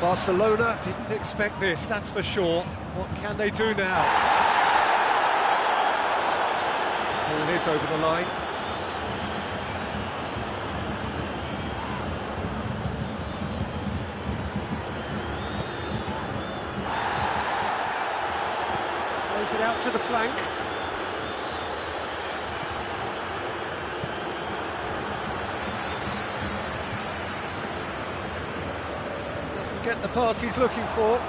Barcelona didn't expect this, that's for sure. What can they do now? Ball is over the line. Plays it out to the flank. Get the pass he's looking for.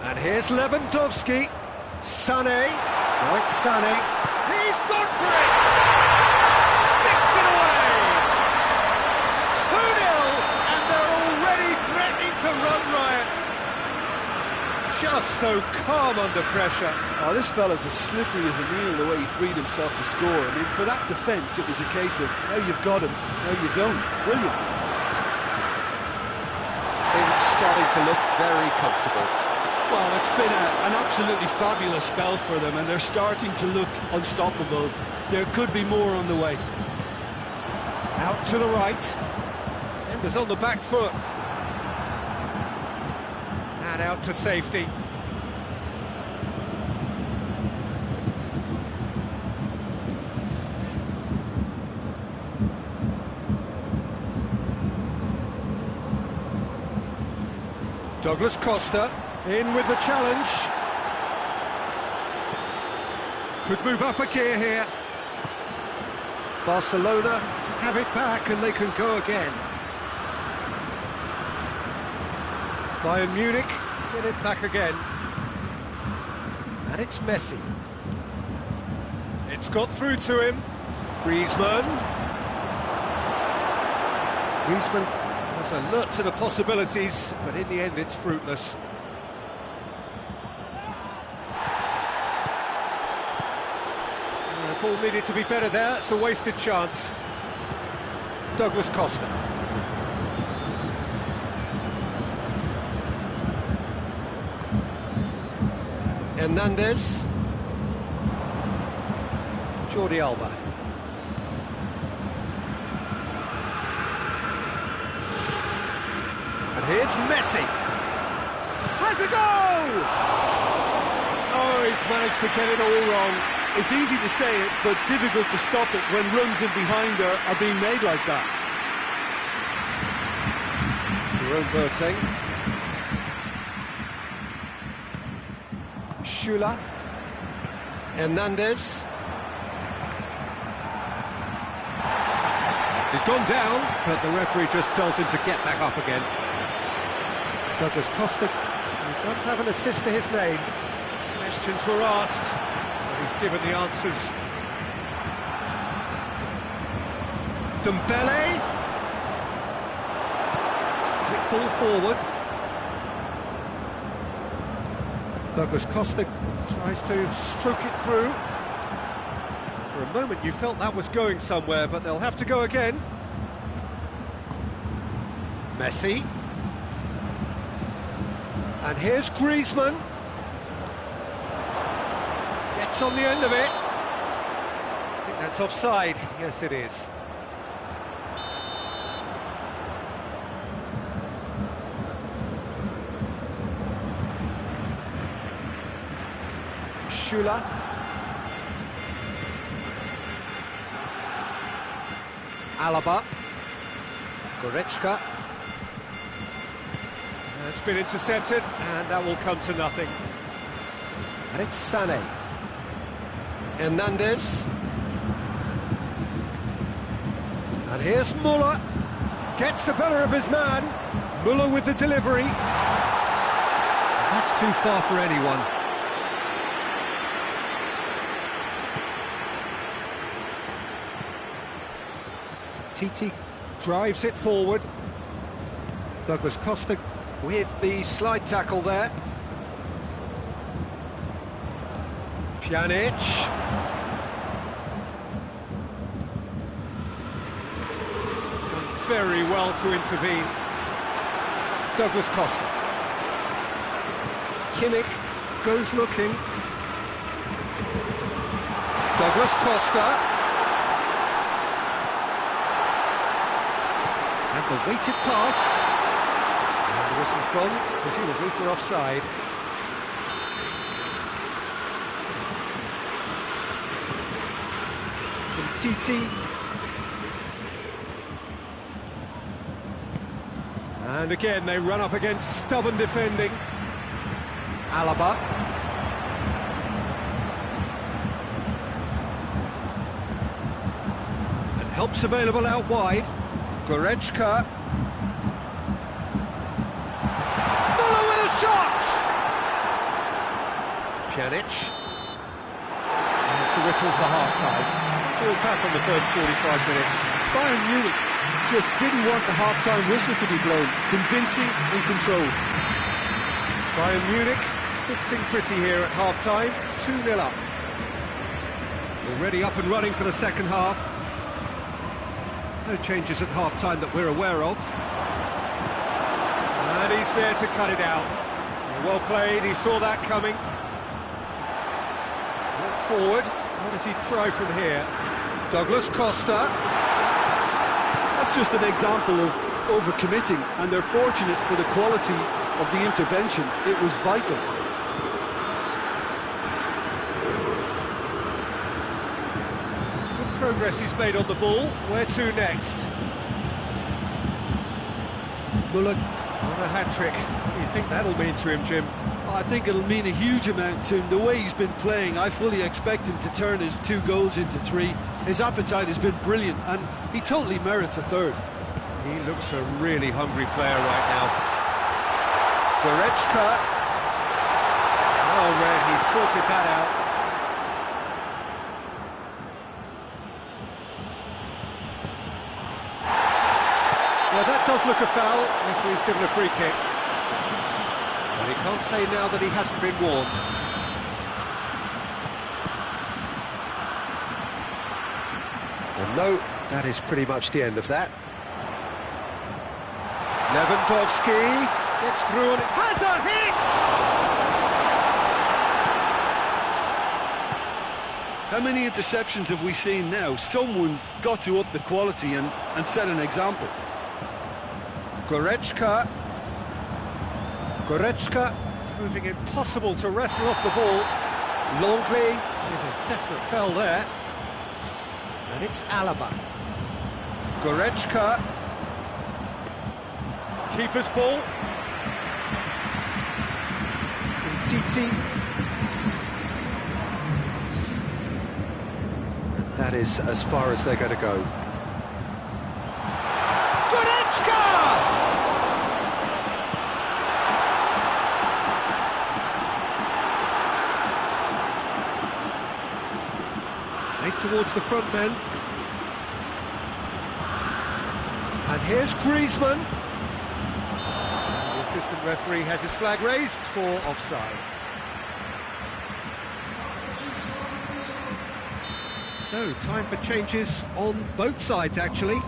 And here's Lewandowski. Sané. Oh, it's Sané. He's gone for it! Sticks it away! 2-0, and they're already threatening to run riot. Just so calm under pressure. Oh, this fella's as slippery as a needle the way he freed himself to score. I mean, for that defence, it was a case of, now you've got him, now you don't. Brilliant. Starting to look very comfortable. Well, it's been an absolutely fabulous spell for them, and they're starting to look unstoppable. There could be more on the way. Out to the right. Defenders on the back foot. And out to safety. Douglas Costa in with the challenge. Could move up a gear here. Barcelona have it back and they can go again. Bayern Munich get it back again. And it's Messi. It's got through to him. Griezmann was alert to the possibilities, but in the end it's fruitless. The ball needed to be better there, it's a wasted chance. Douglas Costa. Hernandez. Jordi Alba. And here's Messi. Has a go! Oh, he's managed to get it all wrong. It's easy to say it, but difficult to stop it when runs in behind are being made like that. Jerome Boateng. Schüller. Hernandez. He's gone down, but the referee just tells him to get back up again. Douglas Costa, he does have an assist to his name. Questions were asked, but he's given the answers. Dembele. Quick ball forward. Douglas Costa tries to stroke it through. For a moment you felt that was going somewhere, but they'll have to go again. Messi. And here's Griezmann. Gets on the end of it. I think that's offside. Yes, it is. Schüller. Alaba. Goretzka. It's been intercepted, and that will come to nothing. And it's Sané. Hernandez. And here's Muller. Gets the better of his man. Muller with the delivery. That's too far for anyone. Titi drives it forward. Douglas Costa with the slide tackle there. Pjanic. Done very well to intervene. Douglas Costa. Kimmich goes looking. Douglas Costa. And the weighted pass. And the whistle's gone, presumably for offside. Titi. And again they run up against stubborn defending. Alaba. And help's available out wide. Goretzka. Muller with a shot! Pjanic. And it's the whistle for half-time. All back on the first 45 minutes. Bayern Munich just didn't want the half-time whistle to be blown. Convincing and controlled. Bayern Munich sitting pretty here at half-time, 2-0 up. Already up and running for the second half. No changes at half-time that we're aware of. And he's there to cut it out. Well played, he saw that coming. Walk forward, what does he try from here? Douglas Costa. That's just an example of overcommitting, and they're fortunate for the quality of the intervention. It was vital. It's good progress he's made on the ball. Where to next? Muller on a hat-trick. What do you think that'll mean to him, Jim? I think it'll mean a huge amount to him. The way he's been playing, I fully expect him to turn his 2 goals into 3. His appetite has been brilliant, and he totally merits a third. He looks a really hungry player right now. Goretzka. Well read, he sorted that out. Well, that does look a foul. Referee's given a free kick. And he can't say now that he hasn't been warned. And no, that is pretty much the end of that. Lewandowski gets through and has a hit! How many interceptions have we seen now? Someone's got to up the quality and set an example. Goretzka. Goretzka proving impossible to wrestle off the ball. Longley with a definite foul there. And it's Alaba. Goretzka. Keeper's ball. Titi. And that is as far as they're going to go. Goretzka! Towards the front men. And here's Griezmann. And the assistant referee has his flag raised for offside. So, time for changes on both sides, actually.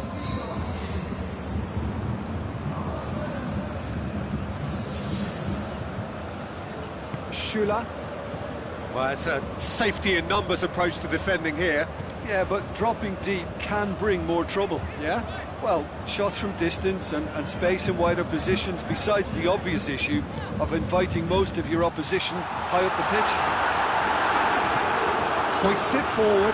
Schüller. Well, it's a safety in numbers approach to defending here. Yeah, but dropping deep can bring more trouble. Yeah? Well, shots from distance and space in wider positions, besides the obvious issue of inviting most of your opposition high up the pitch. Hoists it forward.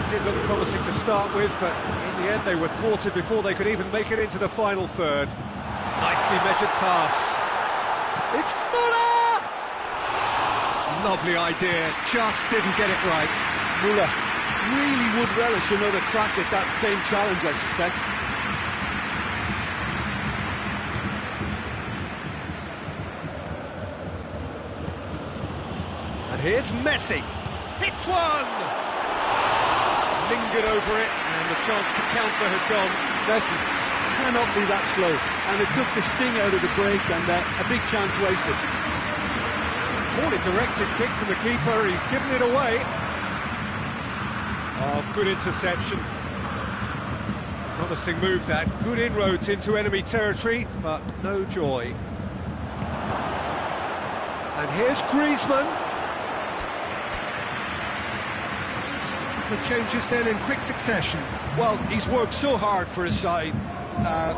Did look promising to start with, but in the end they were thwarted before they could even make it into the final third. Nicely measured pass. It's Muller! Lovely idea, just didn't get it right. Muller really would relish another crack at that same challenge, I suspect. And here's Messi. Hits one! Lingered over it, and the chance to counter had gone. Messi cannot be that slow, and it took the sting out of the break, and a big chance wasted. Poorly directed kick from the keeper, he's given it away. Oh, good interception. Promising move that, good inroads into enemy territory, but no joy. And here's Griezmann. The changes then in quick succession. Well, he's worked so hard for his side,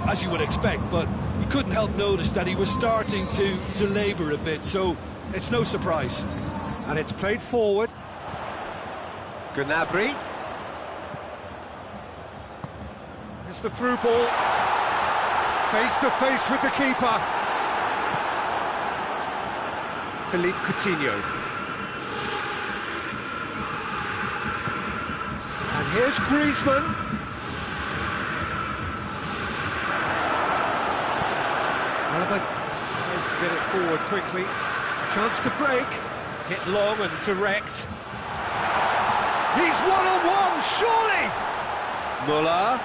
as you would expect, but you couldn't help notice that he was starting to labour a bit, so it's no surprise. And it's played forward. Gnabry. Here's the through ball. Face to face with the keeper. Philippe Coutinho. And here's Griezmann. Alaba tries to get it forward quickly. Chance to break. Hit long and direct. He's one-on-one, surely! Muller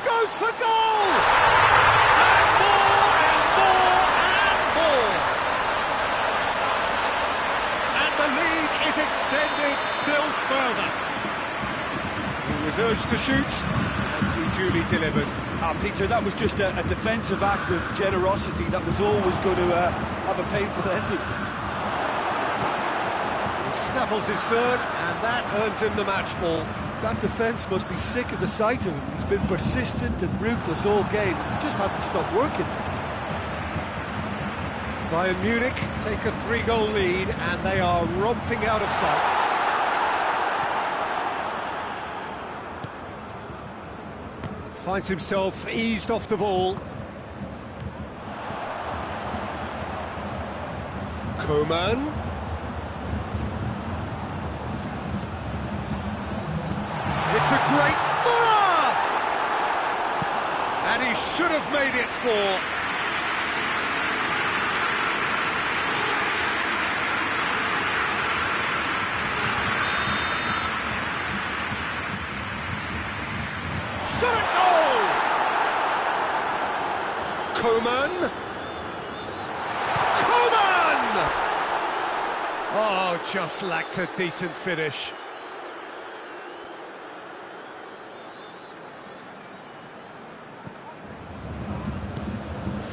goes for goal! And more and more and more! And the lead is extended still further. He was urged to shoot, and he duly delivered. Peter, that was just a defensive act of generosity that was always going to have a painful ending. He snaffles his third, and that earns him the match ball. That defence must be sick of the sight of him. He's been persistent and ruthless all game. He just hasn't stopped working. Bayern Munich take a 3-goal lead, and they are romping out of sight. Finds himself eased off the ball. Coman. It's a great... Ah! And he should have made it 4. Shot at goal! Coman! Coman! Oh, just lacked a decent finish.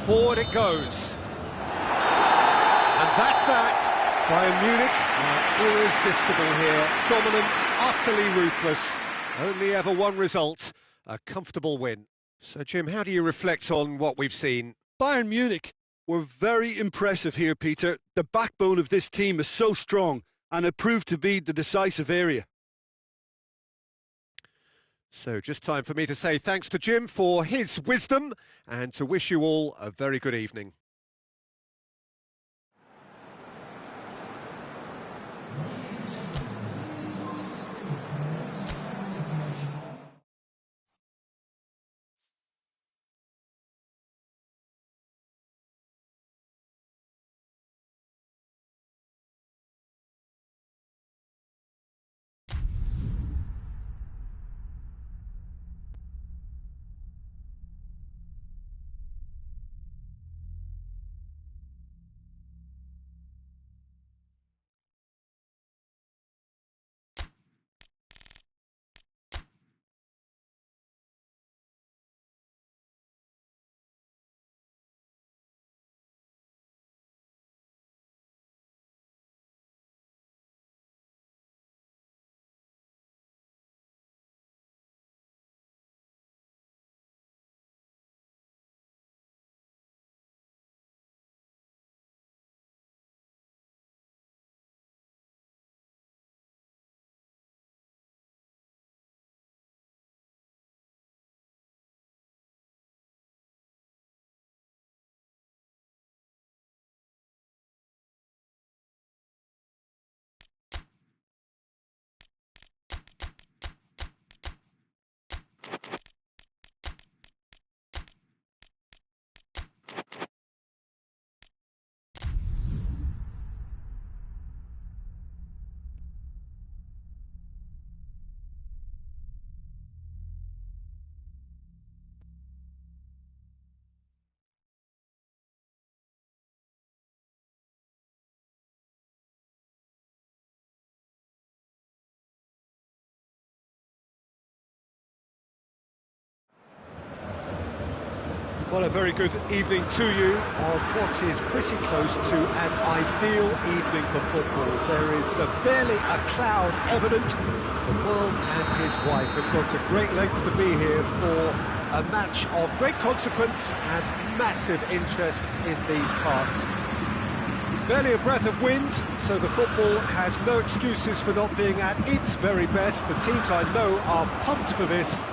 Forward it goes. And that's that. Bayern Munich are irresistible here. Dominant, utterly ruthless. Only ever one result. A comfortable win. So, Jim, how do you reflect on what we've seen? Bayern Munich were very impressive here, Peter. The backbone of this team is so strong, and it proved to be the decisive area. So, just time for me to say thanks to Jim for his wisdom and to wish you all a very good evening. Well, a very good evening to you on what is pretty close to an ideal evening for football. There is barely a cloud evident. The world and his wife have gone to great lengths to be here for a match of great consequence and massive interest in these parts. Barely a breath of wind, so the football has no excuses for not being at its very best. The teams I know are pumped for this.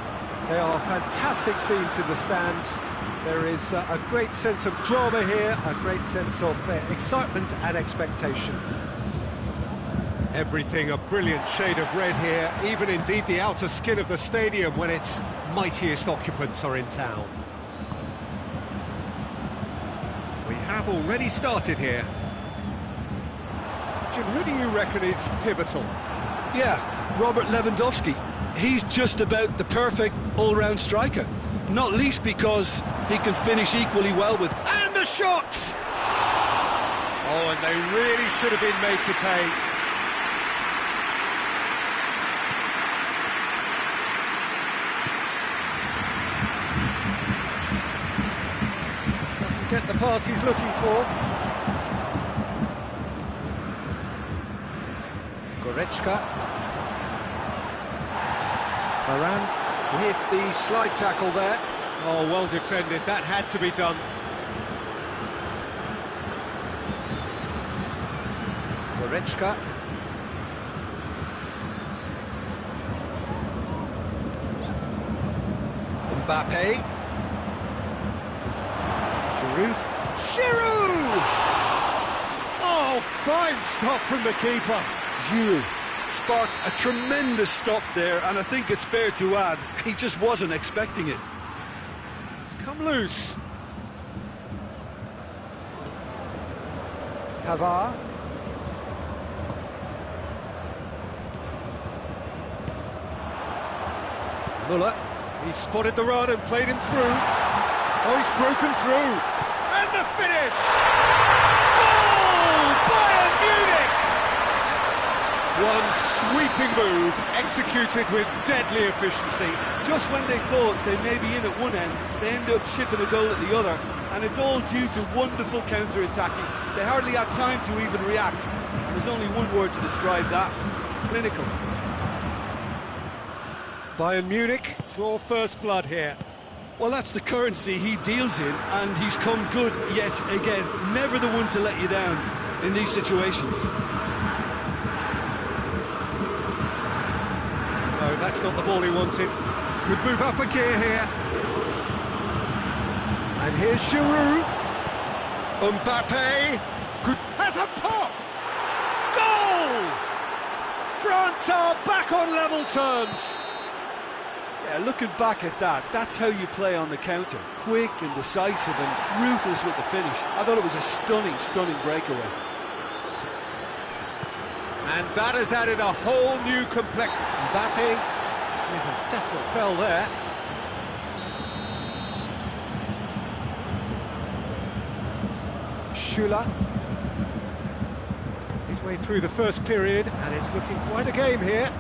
They are fantastic scenes in the stands. There is a great sense of drama here, a great sense of excitement and expectation. Everything a brilliant shade of red here, even indeed the outer skin of the stadium when its mightiest occupants are in town. We have already started here. Jim, who do you reckon is pivotal? Yeah, Robert Lewandowski. He's just about the perfect all-round striker, not least because he can finish equally well with... And a shot! Oh, and they really should have been made to pay. Doesn't get the pass he's looking for. Goretzka. Varane with the slide tackle there. Oh, well defended, that had to be done. Goretzka. Mbappe. Giroud! Oh, fine stop from the keeper. Giroud sparked a tremendous stop there, and I think it's fair to add, he just wasn't expecting it. It's come loose. Pavard. Muller. He spotted the run and played him through. Oh, he's broken through. And the finish! Goal! Bayern Munich! One sweeping move, executed with deadly efficiency. Just when they thought they may be in at one end, they end up shipping a goal at the other, and it's all due to wonderful counter-attacking. They hardly had time to even react. There's only one word to describe that: clinical. Bayern Munich draw first blood here. Well, that's the currency he deals in, and he's come good yet again. Never the one to let you down in these situations. No, that's not the ball he wanted. Could move up a gear here. And here's Giroud. Mbappe has a pop! Goal! France are back on level terms. Yeah, looking back at that, that's how you play on the counter. Quick and decisive and ruthless with the finish. I thought it was a stunning, stunning breakaway. And that has added a whole new complexion. Mbappe with a definite fell there. Schüller. Midway through the first period, and it's looking quite a game here.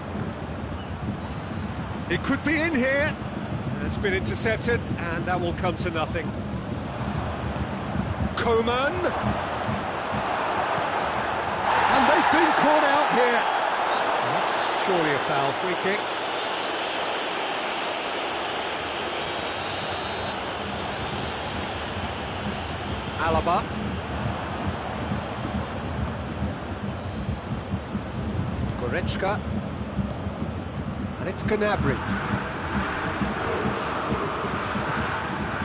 It could be in here. It's been intercepted, and that will come to nothing. Coman. And they've been caught out here. That's surely a foul, free kick. Alaba. Goretzka. And it's Gnabry.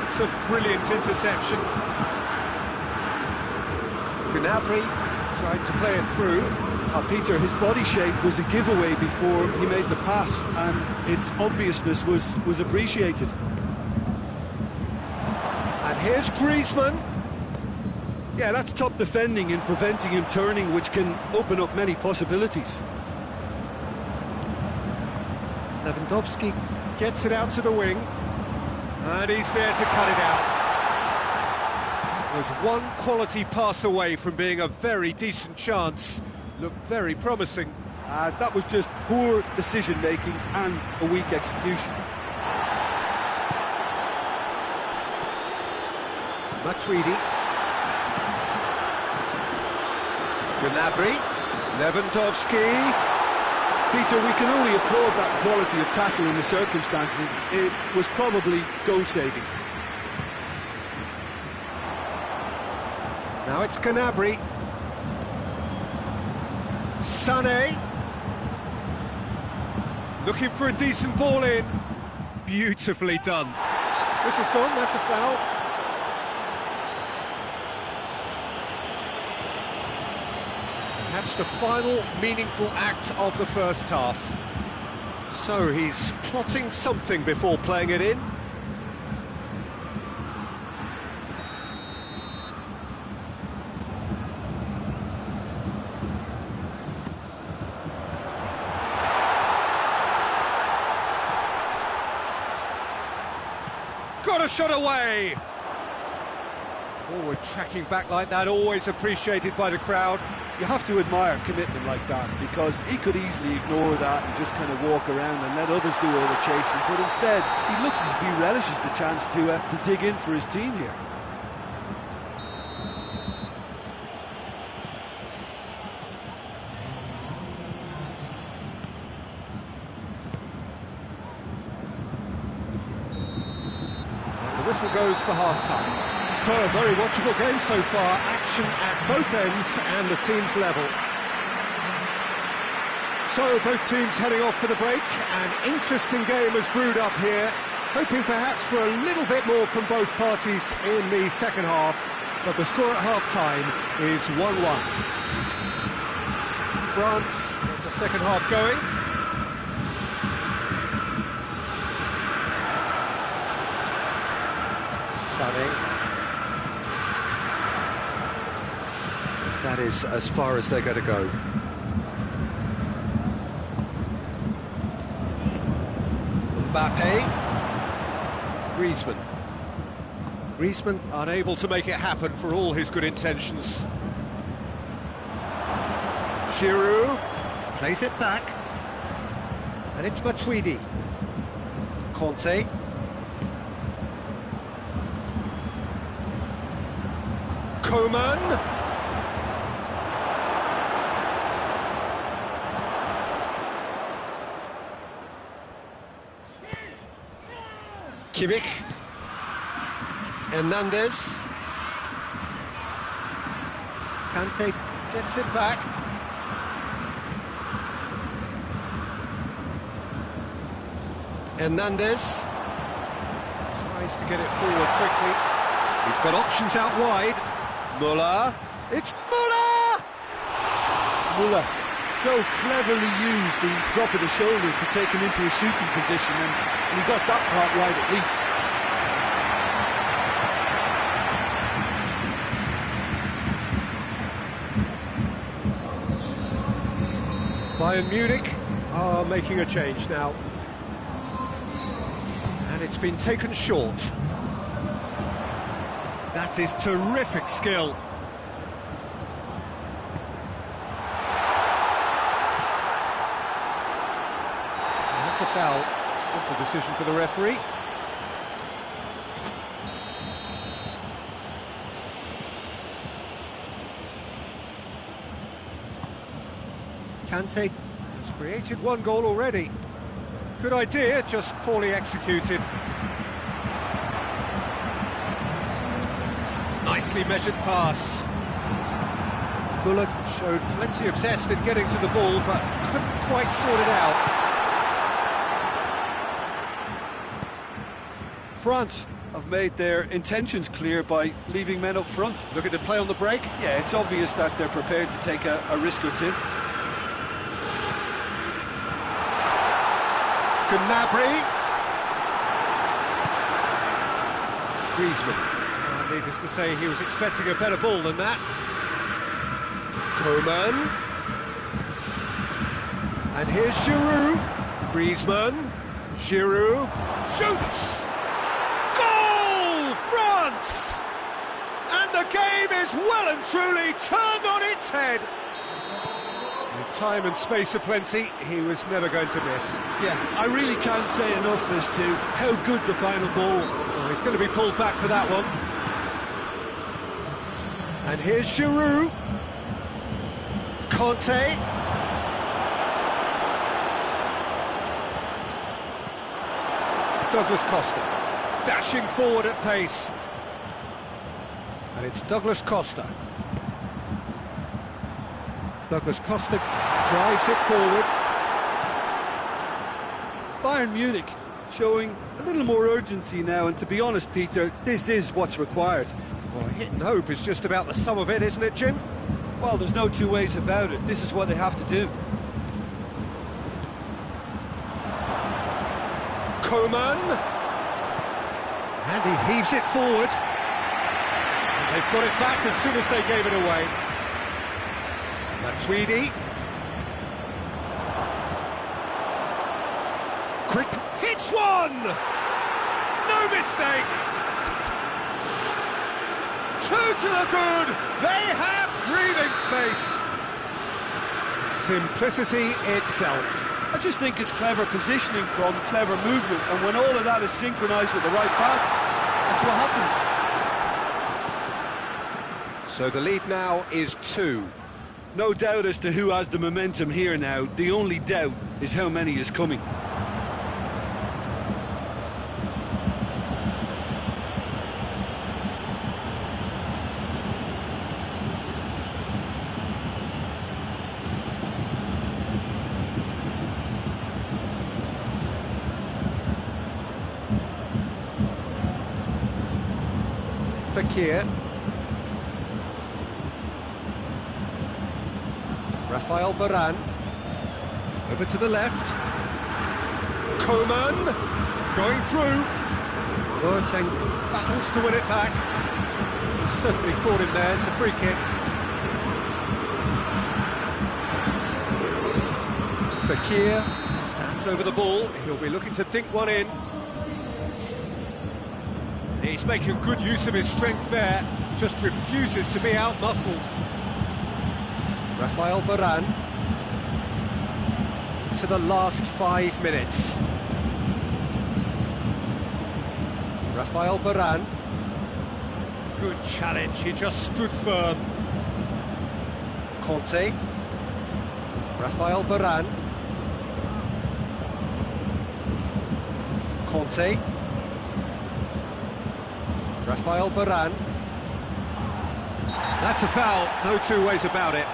It's a brilliant interception. Gnabry tried to play it through. Peter, his body shape was a giveaway before he made the pass, and its obviousness was appreciated. And here's Griezmann. Yeah, that's top defending and preventing him turning, which can open up many possibilities. Lewandowski gets it out to the wing, and he's there to cut it out. That was one quality pass away from being a very decent chance. Looked very promising. That was just poor decision-making and a weak execution. Matuidi. Gnabry. Lewandowski. Peter, we can only applaud that quality of tackle in the circumstances. It was probably goal-saving. Now it's Gnabry. Sané. Looking for a decent ball in. Beautifully done. This is gone, that's a foul. Perhaps the final meaningful act of the first half. So he's plotting something before playing it in. Got a shot away! Forward tracking back like that, always appreciated by the crowd. You have to admire commitment like that, because he could easily ignore that and just kind of walk around and let others do all the chasing, but instead he looks as if he relishes the chance to dig in for his team here. The whistle goes for half-time. So, a very watchable game so far. Action at both ends and the team's level. So, both teams heading off for the break. An interesting game has brewed up here. Hoping perhaps for a little bit more from both parties in the second half. But the score at half-time is 1-1. France, the second half going. Sané. That is as far as they're going to go. Mbappe. Griezmann unable to make it happen for all his good intentions. Giroud plays it back. And it's Matuidi. Conte. Coman. Kimmich. Hernandez. Kante gets it back. Hernandez tries to get it forward quickly. He's got options out wide. Müller. It's Müller! Müller so cleverly used the drop of the shoulder to take him into a shooting position, and he got that part right at least. Bayern Munich are making a change now. And it's been taken short. That is terrific skill. That's a foul. Simple decision for the referee. Kante has created one goal already. Good idea, just poorly executed. Nicely measured pass. Müller showed plenty of zest in getting to the ball, but couldn't quite sort it out. France have made their intentions clear by leaving men up front. Looking to play on the break? Yeah, it's obvious that they're prepared to take a risk or two. Gnabry. Griezmann. Needless to say, he was expecting a better ball than that. Coman. And here's Giroud. Griezmann. Giroud. Shoots! Goal! France! And the game is well and truly turned on its head. With time and space aplenty, he was never going to miss. Yeah, I really can't say enough as to how good the final ball. Oh, he's going to be pulled back for that one. And here's Giroud. Conte. Douglas Costa. Dashing forward at pace. And it's Douglas Costa. Douglas Costa drives it forward. Bayern Munich showing a little more urgency now, and to be honest, Peter, this is what's required. Well, hit and hope is just about the sum of it, isn't it, Jim? Well, there's no two ways about it. This is what they have to do. Coman. And he heaves it forward. And they've got it back as soon as they gave it away. Matuidi. Quick, hits one! No mistake! Two to the good! They have breathing space! Simplicity itself. I just think it's clever positioning from clever movement, and when all of that is synchronised with the right pass, that's what happens. So the lead now is 2. No doubt as to who has the momentum here now. The only doubt is how many is coming. Fekir. Rafael Varane. Over to the left. Coman. Going through. Boateng battles to win it back. He's certainly caught him there. It's a free kick. Fekir stands over the ball. He'll be looking to dink one in. He's making good use of his strength there, just refuses to be out-muscled. Rafael Varane into the last 5 minutes. Rafael Varane. Good challenge, he just stood firm. Conte. Rafael Varane. Conte. Rafael Varane. That's a foul, no two ways about it.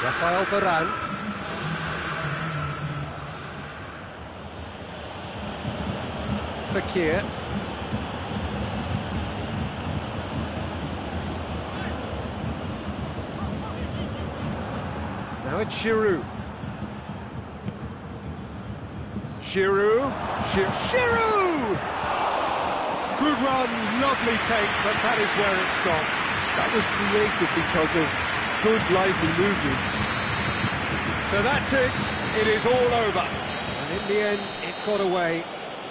Rafael Varane. Fekir. Now it's Giroud. Giroud. Giroud! Good run, lovely take, but that is where it stopped. That was created because of good, lively movement. So that's it. It is all over. And in the end, it got away.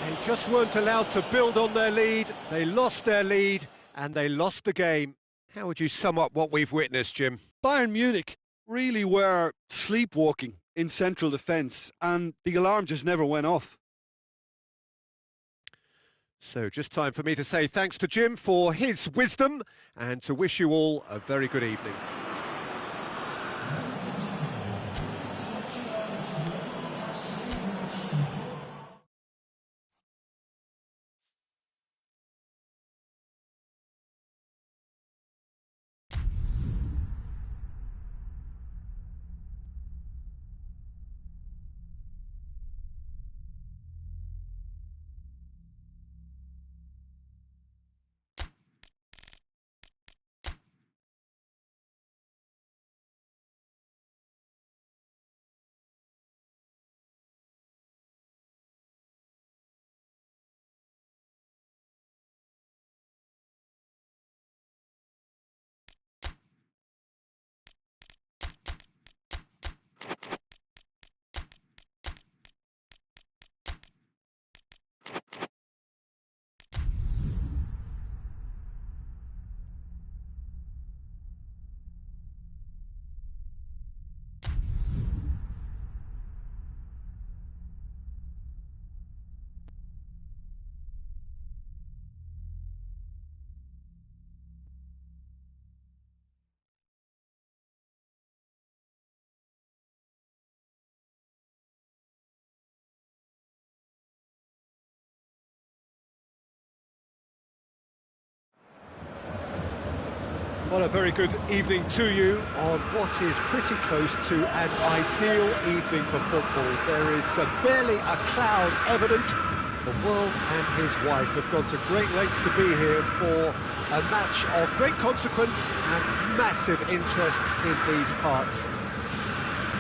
They just weren't allowed to build on their lead. They lost their lead, and they lost the game. How would you sum up what we've witnessed, Jim? Bayern Munich really were sleepwalking in central defence, and the alarm just never went off. So just time for me to say thanks to Jim for his wisdom and to wish you all a very good evening. Well, a very good evening to you on what is pretty close to an ideal evening for football. There is barely a cloud evident. The world and his wife have gone to great lengths to be here for a match of great consequence and massive interest in these parts.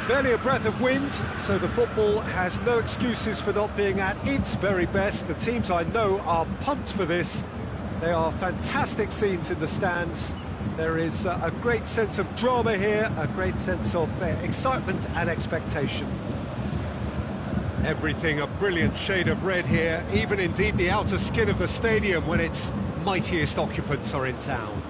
Barely a breath of wind, so the football has no excuses for not being at its very best. The teams I know are pumped for this. They are fantastic scenes in the stands. There is a great sense of drama here, a great sense of excitement and expectation. Everything a brilliant shade of red here, even indeed the outer skin of the stadium when its mightiest occupants are in town.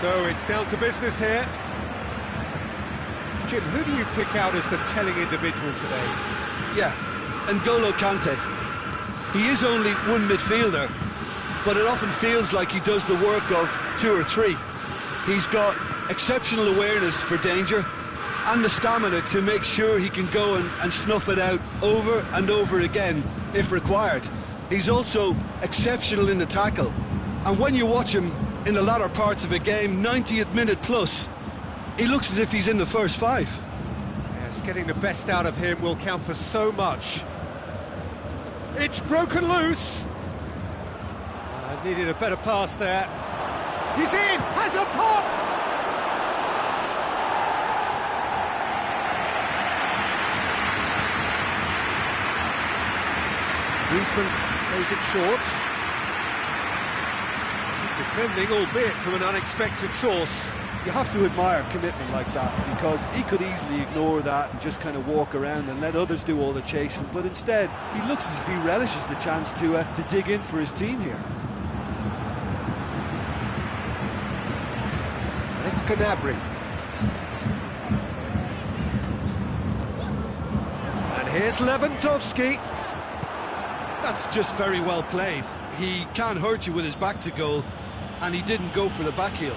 So it's down to business here. Jim, who do you pick out as the telling individual today? Yeah, N'Golo Kante. He is only one midfielder, but it often feels like he does the work of two or three. He's got exceptional awareness for danger and the stamina to make sure he can go and snuff it out over and over again if required. He's also exceptional in the tackle, and when you watch him in the latter parts of a game, 90th minute plus, he looks as if he's in the first five. Yes, getting the best out of him will count for so much. It's broken loose. Needed a better pass there. He's in, has a pop! Griezmann plays it short. Defending, albeit from an unexpected source. You have to admire commitment like that, because he could easily ignore that and just kind of walk around and let others do all the chasing, but instead he looks as if he relishes the chance to dig in for his team here. And it's Gnabry. And here's Lewandowski. That's just very well played. He can't hurt you with his back to goal, and he didn't go for the back heel.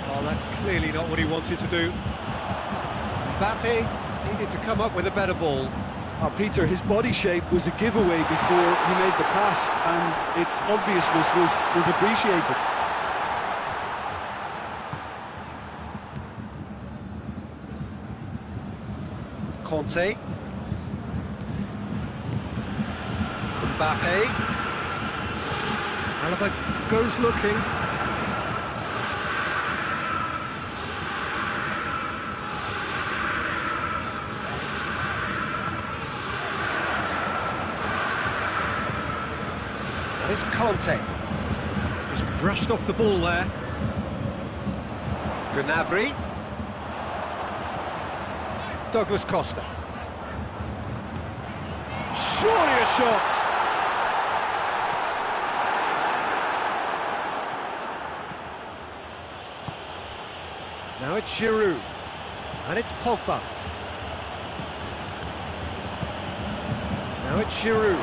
Oh, that's clearly not what he wanted to do. Mbappe needed to come up with a better ball. Oh, Peter, his body shape was a giveaway before he made the pass, and its obviousness was appreciated. Conte. Mbappe. Alaba goes looking. That is Conte. Just brushed off the ball there. Gnabry. Douglas Costa. Surely a shot. Now it's Giroud, and it's Pogba. Now it's Giroud.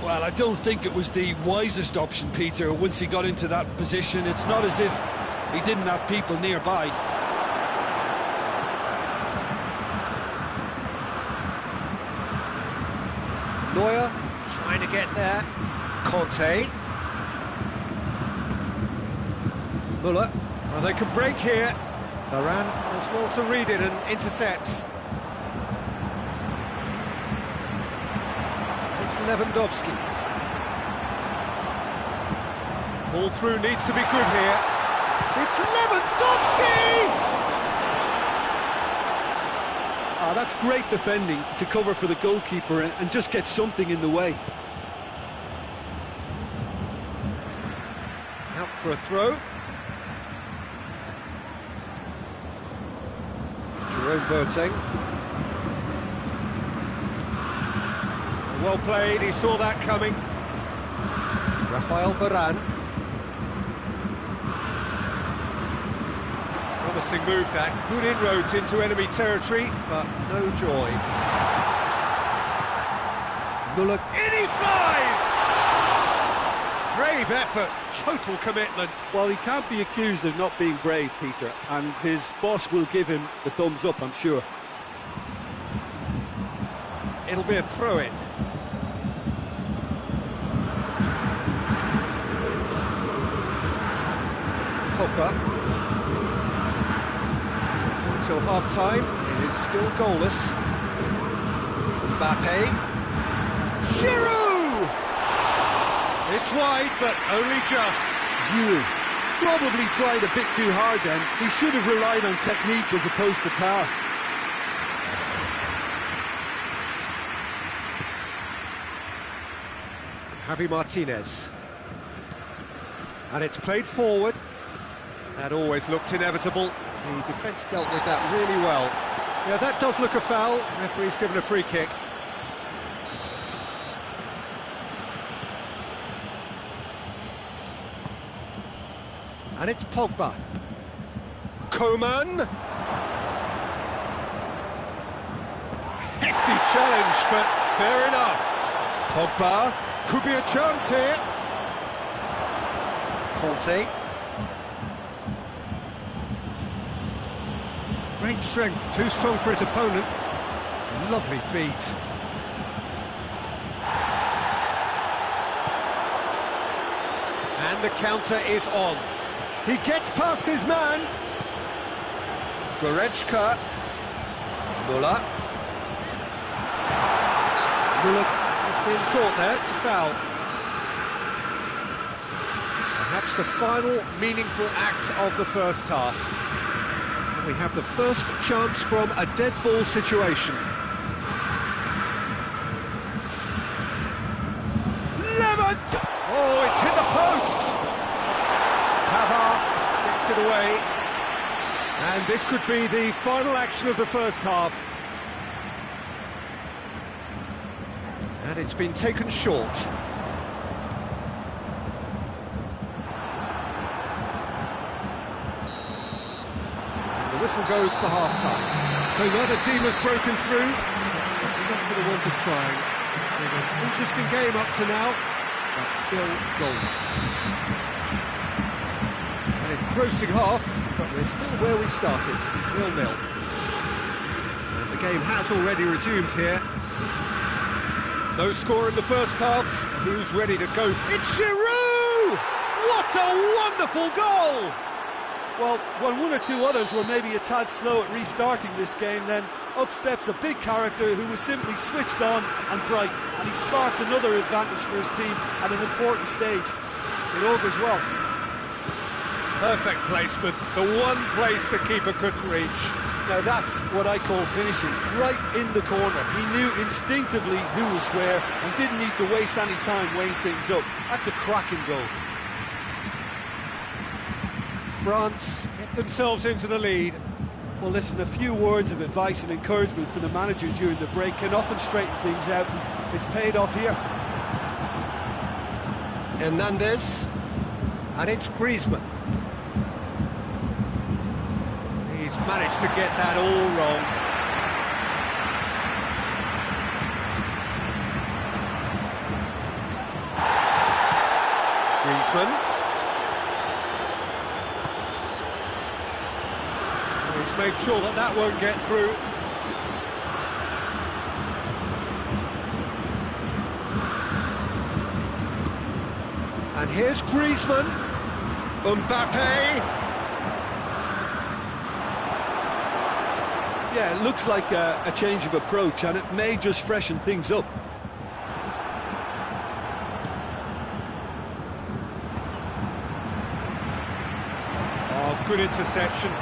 Well, I don't think it was the wisest option, Peter, once he got into that position. It's not as if he didn't have people nearby. Trying to get there. Conte. Muller. Well, they can break here. Varane does well to read it and intercepts. It's Lewandowski. Ball through needs to be good here. It's Lewandowski! Ah, that's great defending to cover for the goalkeeper and just get something in the way. Out for a throw. Jerome Boateng. Well played, he saw that coming. Rafael Varane. Promising move that, good inroads into enemy territory, but no joy. Muller, in he flies! Brave effort, total commitment. Well, he can't be accused of not being brave, Peter, and his boss will give him the thumbs up, I'm sure. It'll be a throw-in. Pogba. Until half-time, it is still goalless. Mbappe. Giroud! It's wide, but only just. Giroud probably tried a bit too hard then. He should have relied on technique as opposed to power. Javi Martinez. And it's played forward. That always looked inevitable. The defence dealt with that really well. Yeah, that does look a foul. Referee's given a free kick. And it's Pogba. Coman. Hefty challenge, but fair enough. Pogba. Could be a chance here. Conte. Great strength, too strong for his opponent. Lovely feet. And the counter is on. He gets past his man. Goretzka. Muller. Muller has been caught there, it's a foul. Perhaps the final meaningful act of the first half. And we have the first chance from a dead ball situation. Oh, it's hit the post! Pavard gets it away. And this could be the final action of the first half. And it's been taken short. And the whistle goes for half-time. So the other team has broken through. It's not for the worth of trying. Been an interesting game up to now, but still goals. An engrossing half, but we're still where we started, 0-0. And the game has already resumed here. No score in the first half. Who's ready to go? It's Giroud! What a wonderful goal! Well, when one or two others were maybe a tad slow at restarting this game, then up steps a big character who was simply switched on and bright, and he sparked another advantage for his team at an important stage. It augurs well. Perfect placement, the one place the keeper couldn't reach. Now that's what I call finishing, right in the corner. He knew instinctively who was where and didn't need to waste any time weighing things up. That's a cracking goal. France get themselves into the lead. Well, listen, a few words of advice and encouragement from the manager during the break can often straighten things out, and it's paid off here. Hernandez, and it's Griezmann. He's managed to get that all wrong. Griezmann. He's made sure that that won't get through. here's Griezmann. Mbappe. Yeah, it looks like a change of approach, and it may just freshen things up. Oh, good interception.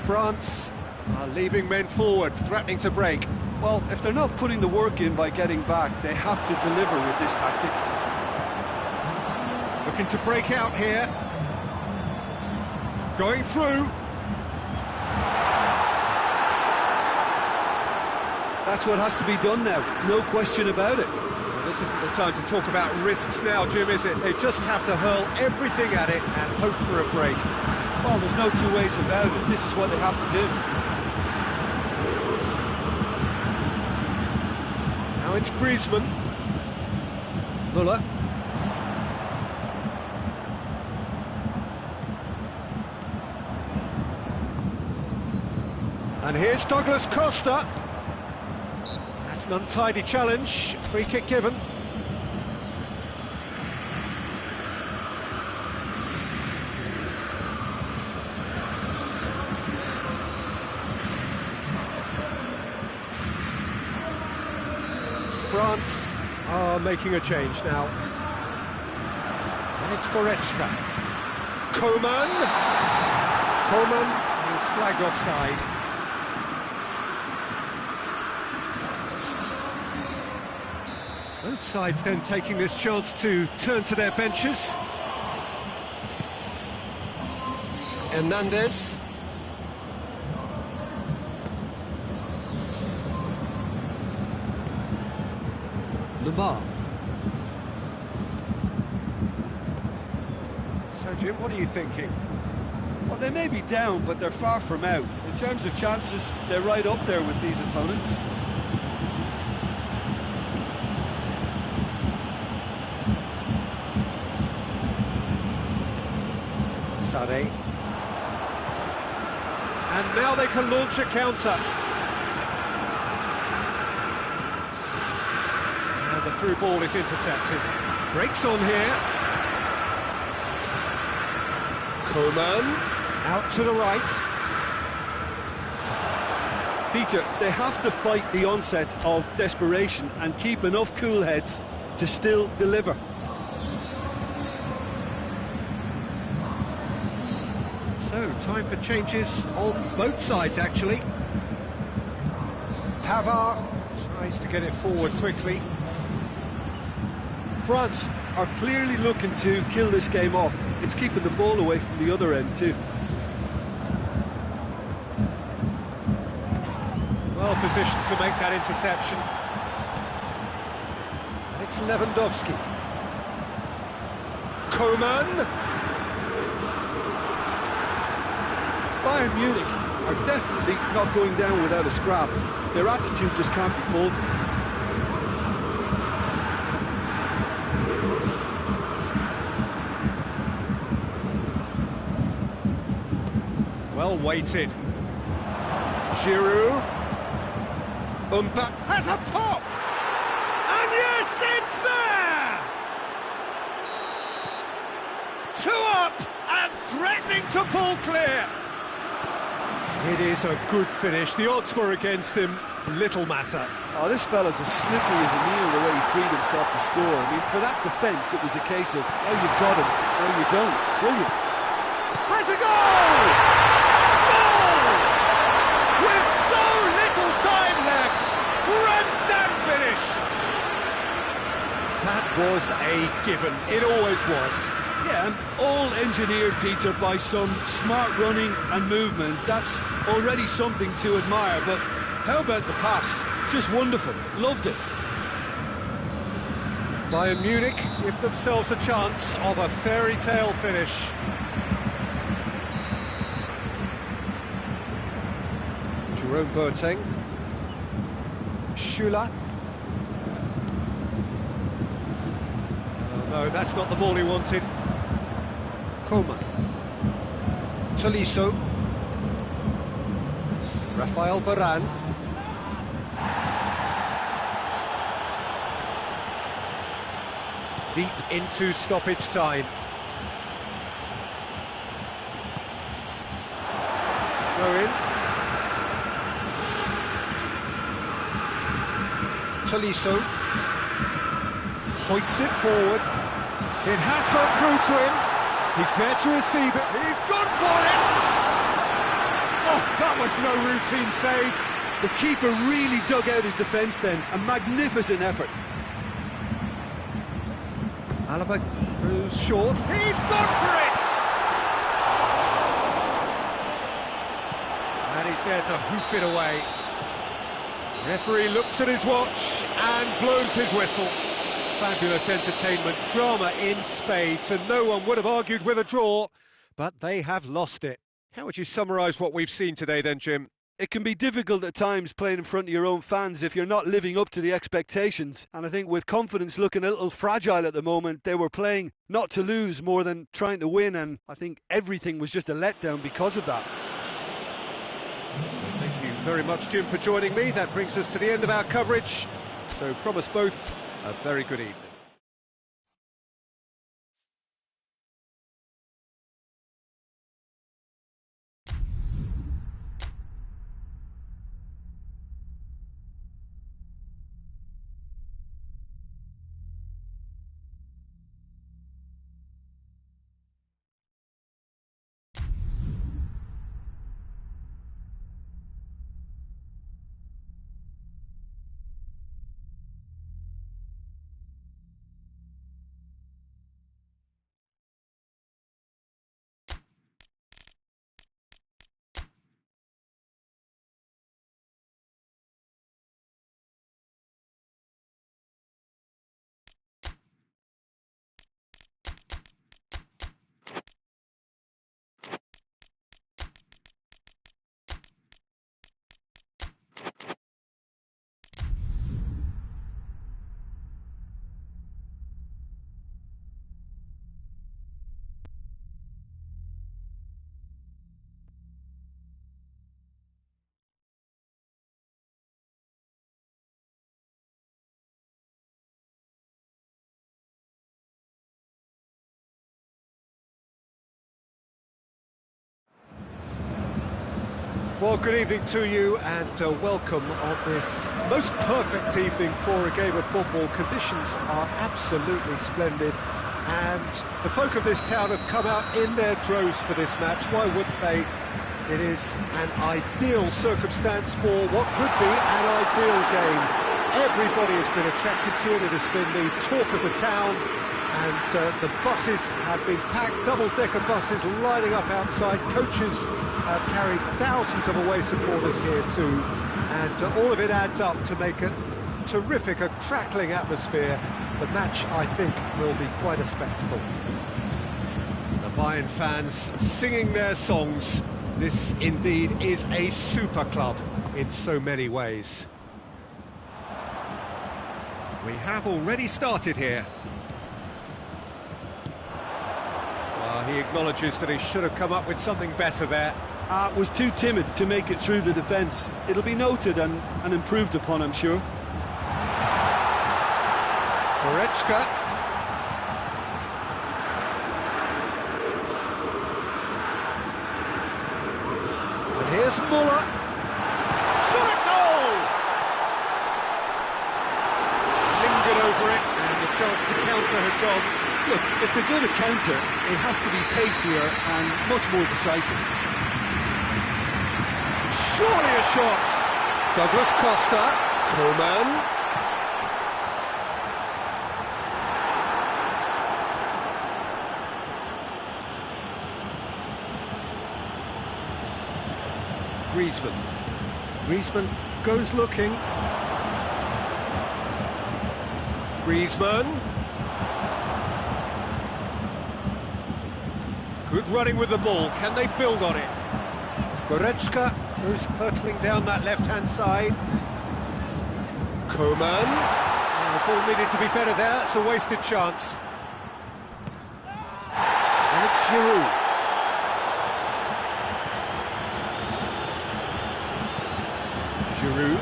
France are leaving men forward, threatening to break. Well, if they're not putting the work in by getting back, they have to deliver with this tactic. Looking to break out here. Going through. That's what has to be done now, no question about it. Well, this isn't the time to talk about risks now, Jim, is it? They just have to hurl everything at it and hope for a break. Well, there's no two ways about it. This is what they have to do. Now it's Griezmann. Muller. And here's Douglas Costa. That's an untidy challenge. Free kick given. France are making a change now. And it's Goretzka. Coman. Coman is flagged offside. Both sides then taking this chance to turn to their benches. Hernandez. Lamar. So, Jim, what are you thinking? Well, they may be down, but they're far from out. In terms of chances, they're right up there with these opponents. Sade. And now they can launch a counter. And the through ball is intercepted. Breaks on here. Coman out to the right. Peter, they have to fight the onset of desperation and keep enough cool heads to still deliver. So, time for changes on both sides, actually. Pavard tries to get it forward quickly. France are clearly looking to kill this game off. It's keeping the ball away from the other end, too. Well positioned to make that interception. And it's Lewandowski. Coman. Bayern Munich are definitely not going down without a scrap. Their attitude just can't be faulted. Well weighted. Giroud. Mbappe has a pop! And yes, it's there! 2 up and threatening to pull clear. It is a good finish. The odds were against him. Little matter. Oh, this fella's as slippery as a needle the way he freed himself to score. I mean, for that defence, it was a case of, oh, you've got him, or you don't. Brilliant. Has a goal! Goal! With so little time left. Grandstand finish. That was a given. It always was. Yeah, and all engineered, Peter, by some smart running and movement. That's already something to admire, but how about the pass? Just wonderful. Loved it. Bayern Munich give themselves a chance of a fairy tale finish. Jerome Boateng. Schüller. Oh, no, that's not the ball he wanted. Coman. Tolisso. Rafael Varane. deep into stoppage time. Throw in. Tolisso hoists it forward. It has gone through to him. He's there to receive it. He's gone for it! Oh, that was no routine save. The keeper really dug out his defence then. A magnificent effort. Alaba goes short. He's gone for it! And he's there to hoof it away. Referee looks at his watch and blows his whistle. Fabulous entertainment, drama in spades, and no one would have argued with a draw, but they have lost it. How would you summarise what we've seen today then, Jim? It can be difficult at times playing in front of your own fans if you're not living up to the expectations. And I think with confidence looking a little fragile at the moment, they were playing not to lose more than trying to win, and I think everything was just a letdown because of that. Thank you very much, Jim, for joining me. That brings us to the end of our coverage. So from us both, a very good evening. Well, good evening to you and welcome on this most perfect evening for a game of football. Conditions are absolutely splendid and the folk of this town have come out in their droves for this match. Why wouldn't they? It is an ideal circumstance for what could be an ideal game. Everybody has been attracted to it. It has been the talk of the town. And the buses have been packed, double-decker buses lining up outside. Coaches have carried thousands of away supporters here too. And all of it adds up to make a terrific, a crackling atmosphere. The match, I think, will be quite a spectacle. The Bayern fans singing their songs. This indeed is a super club in so many ways. We have already started here. He acknowledges that he should have come up with something better there. Was too timid to make it through the defence. It'll be noted and improved upon, I'm sure. Goretzka. And here's Muller. Shot at goal! Lingered over it, and the chance to counter had gone. Look, if they're going to counter, it has to be pacier and much more decisive. Surely a shot! Douglas Costa, Coman. Griezmann goes looking. Griezmann. Good running with the ball. Can they build on it? Goretzka goes hurtling down that left-hand side. Coman. Oh, the ball needed to be better there. It's a wasted chance. And it's Giroud. Giroud.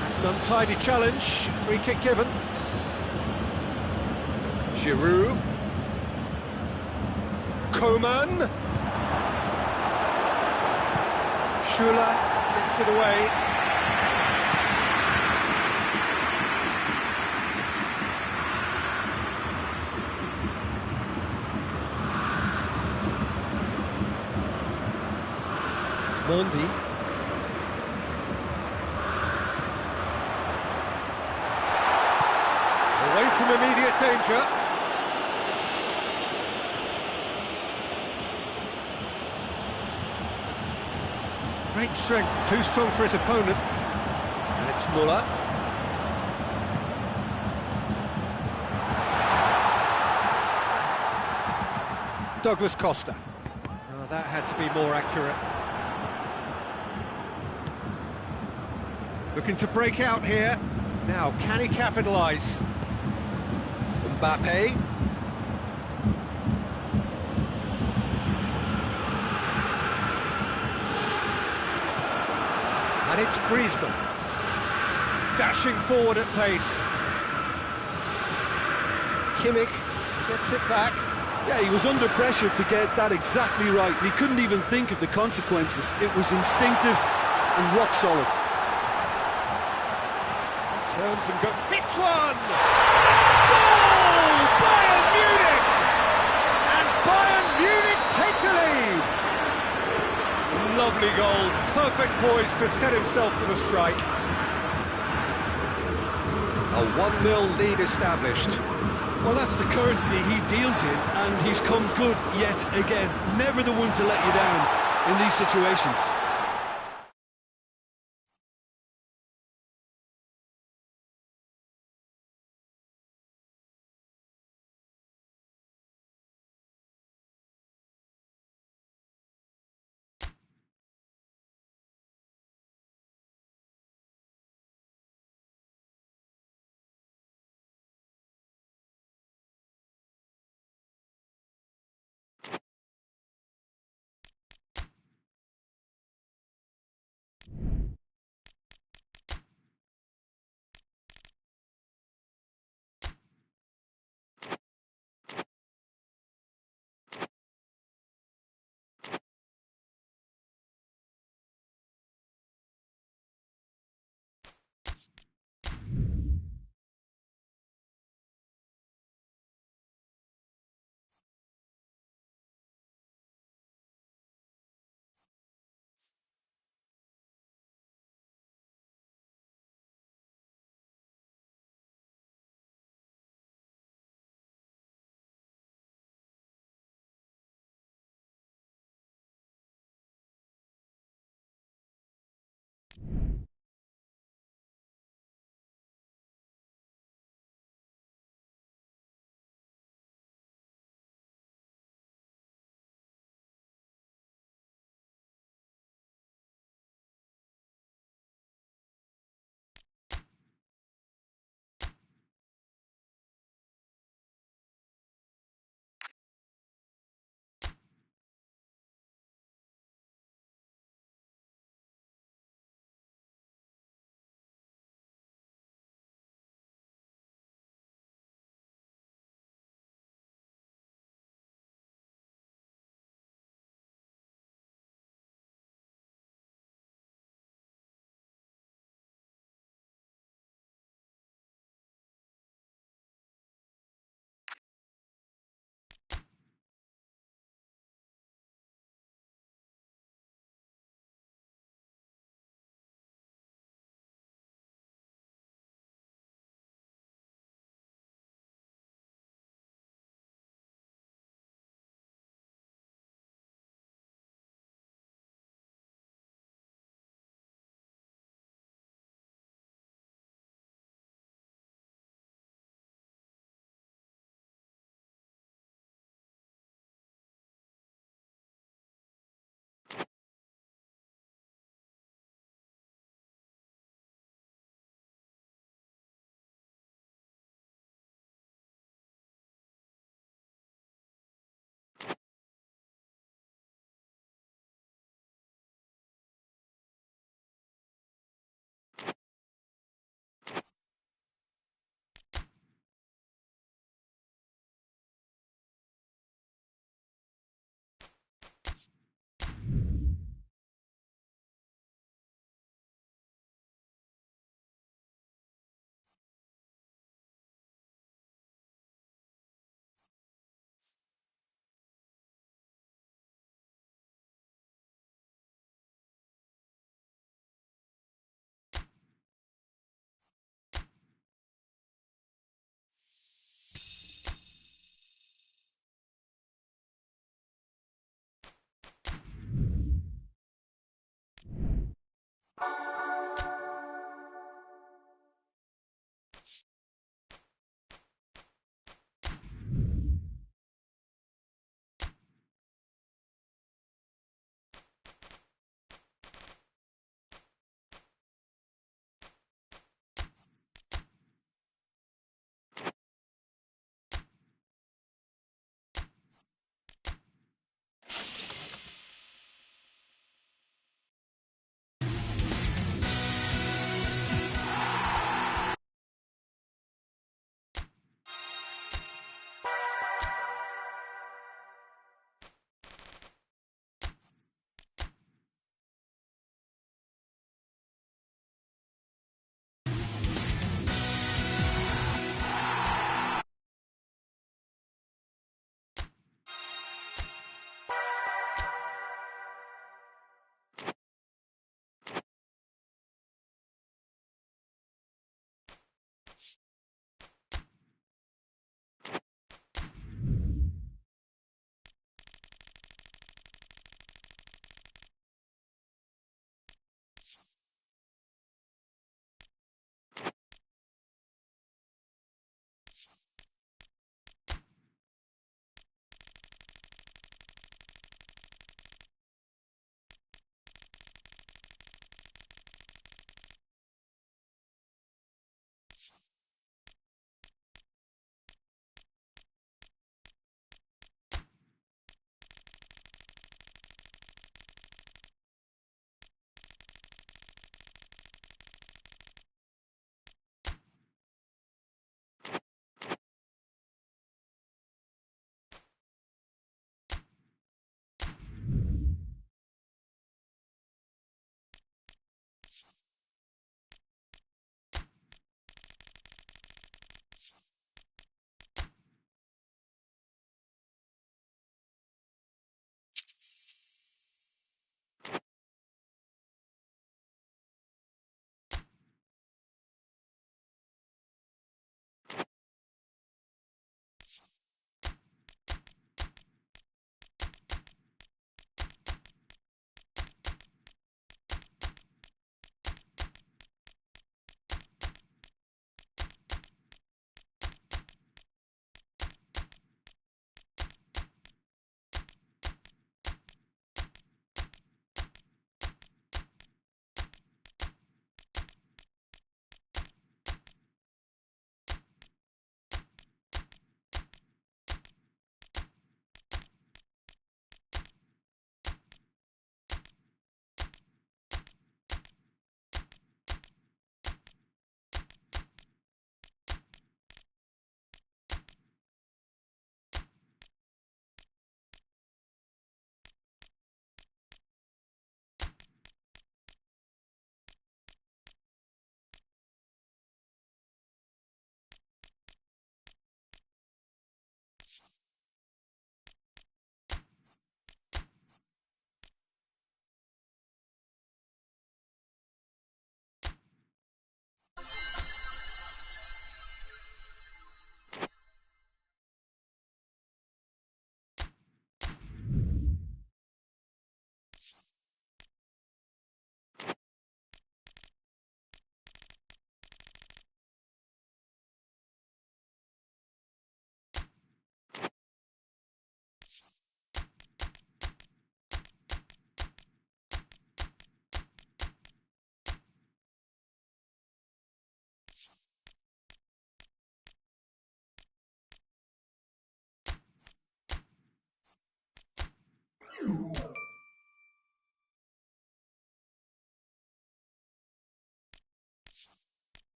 That's an untidy challenge. Free kick given. Giroud. Coman. Schuller gets it away. Mondi. Away from immediate danger. Great strength, too strong for his opponent. And it's Muller. Douglas Costa. Oh, that had to be more accurate. Looking to break out here. Now, can he capitalise? Mbappe. And it's Griezmann. Dashing forward at pace. Kimmich gets it back. Yeah, he was under pressure to get that exactly right. He couldn't even think of the consequences. It was instinctive and rock solid. Turns and goes. Hits one! Goal! Bayern Munich! And Bayern Munich take the lead! Lovely goal. Perfect poise to set himself for the strike. A 1-0 lead established. Well, that's the currency he deals in, and he's come good yet again. Never the one to let you down in these situations.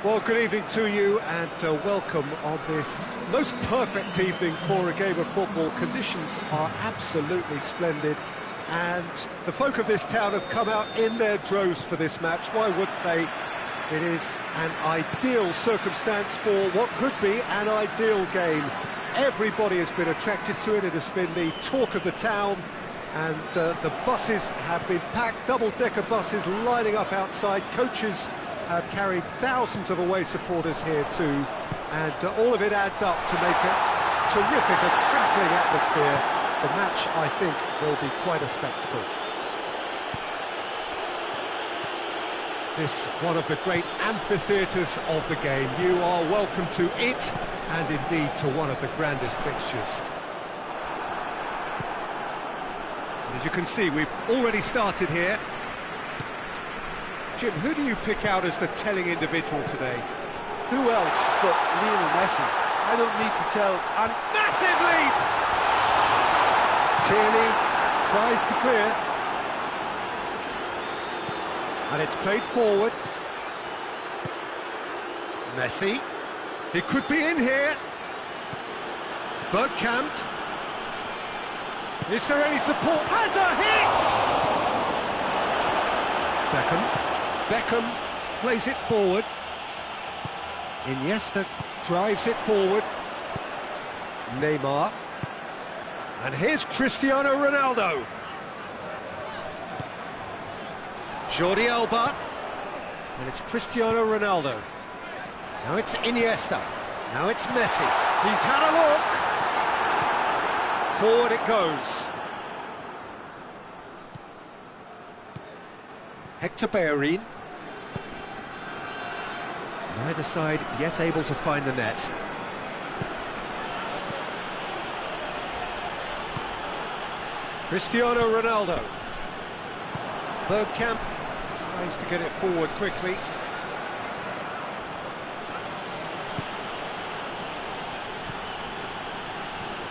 Well, good evening to you and welcome on this most perfect evening for a game of football. Conditions are absolutely splendid and the folk of this town have come out in their droves for this match. Why wouldn't they? It is an ideal circumstance for what could be an ideal game. Everybody has been attracted to it. It has been the talk of the town and the buses have been packed, double-decker buses lining up outside. Coaches have carried thousands of away supporters here too, and all of it adds up to make a terrific, crackling atmosphere. The match, I think, will be quite a spectacle. This one of the great amphitheatres of the game. You are welcome to it, and indeed to one of the grandest fixtures. As you can see, we've already started here. Jim, who do you pick out as the telling individual today? Who else but Lionel Messi? I don't need to tell. And massive leap! Tierney tries to clear. And it's played forward. Messi. He could be in here. Bergkamp. Is there any support? Has a hit! Beckham plays it forward. Iniesta drives it forward. Neymar. And here's Cristiano Ronaldo. Jordi Alba. And it's Cristiano Ronaldo. Now it's Iniesta. Now it's Messi. He's had a look. Forward it goes. Hector Bellerin. Neither side yet able to find the net. Cristiano Ronaldo. Bergkamp tries to get it forward quickly.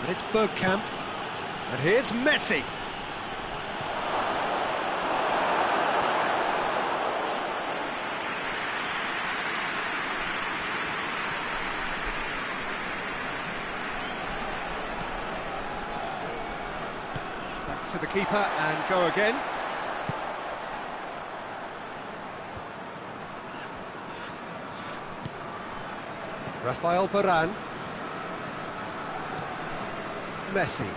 And it's Bergkamp. And here's Messi. To the keeper and go again. Rafael Varane. Messi.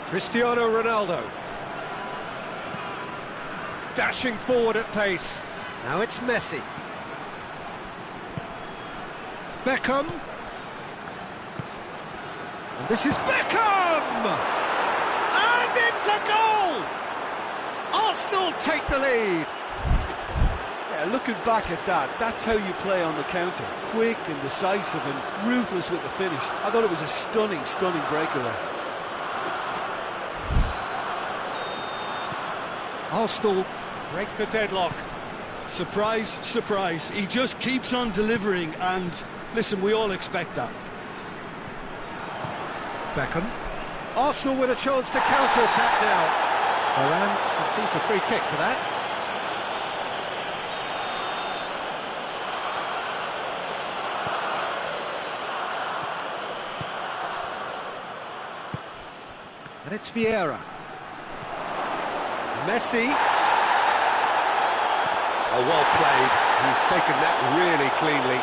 Cristiano Ronaldo. Dashing forward at pace. Now it's Messi. Beckham. And this is Beckham! And it's a goal! Arsenal take the lead. yeah, looking back at that, that's how you play on the counter. Quick and decisive and ruthless with the finish. I thought it was a stunning, stunning breakaway. Arsenal break the deadlock. Surprise, surprise. He just keeps on delivering and, listen, we all expect that. Beckham. Arsenal with a chance to counter-attack now. Varane concedes a free kick for that. And it's Vieira. Messi. Oh, well played. He's taken that really cleanly.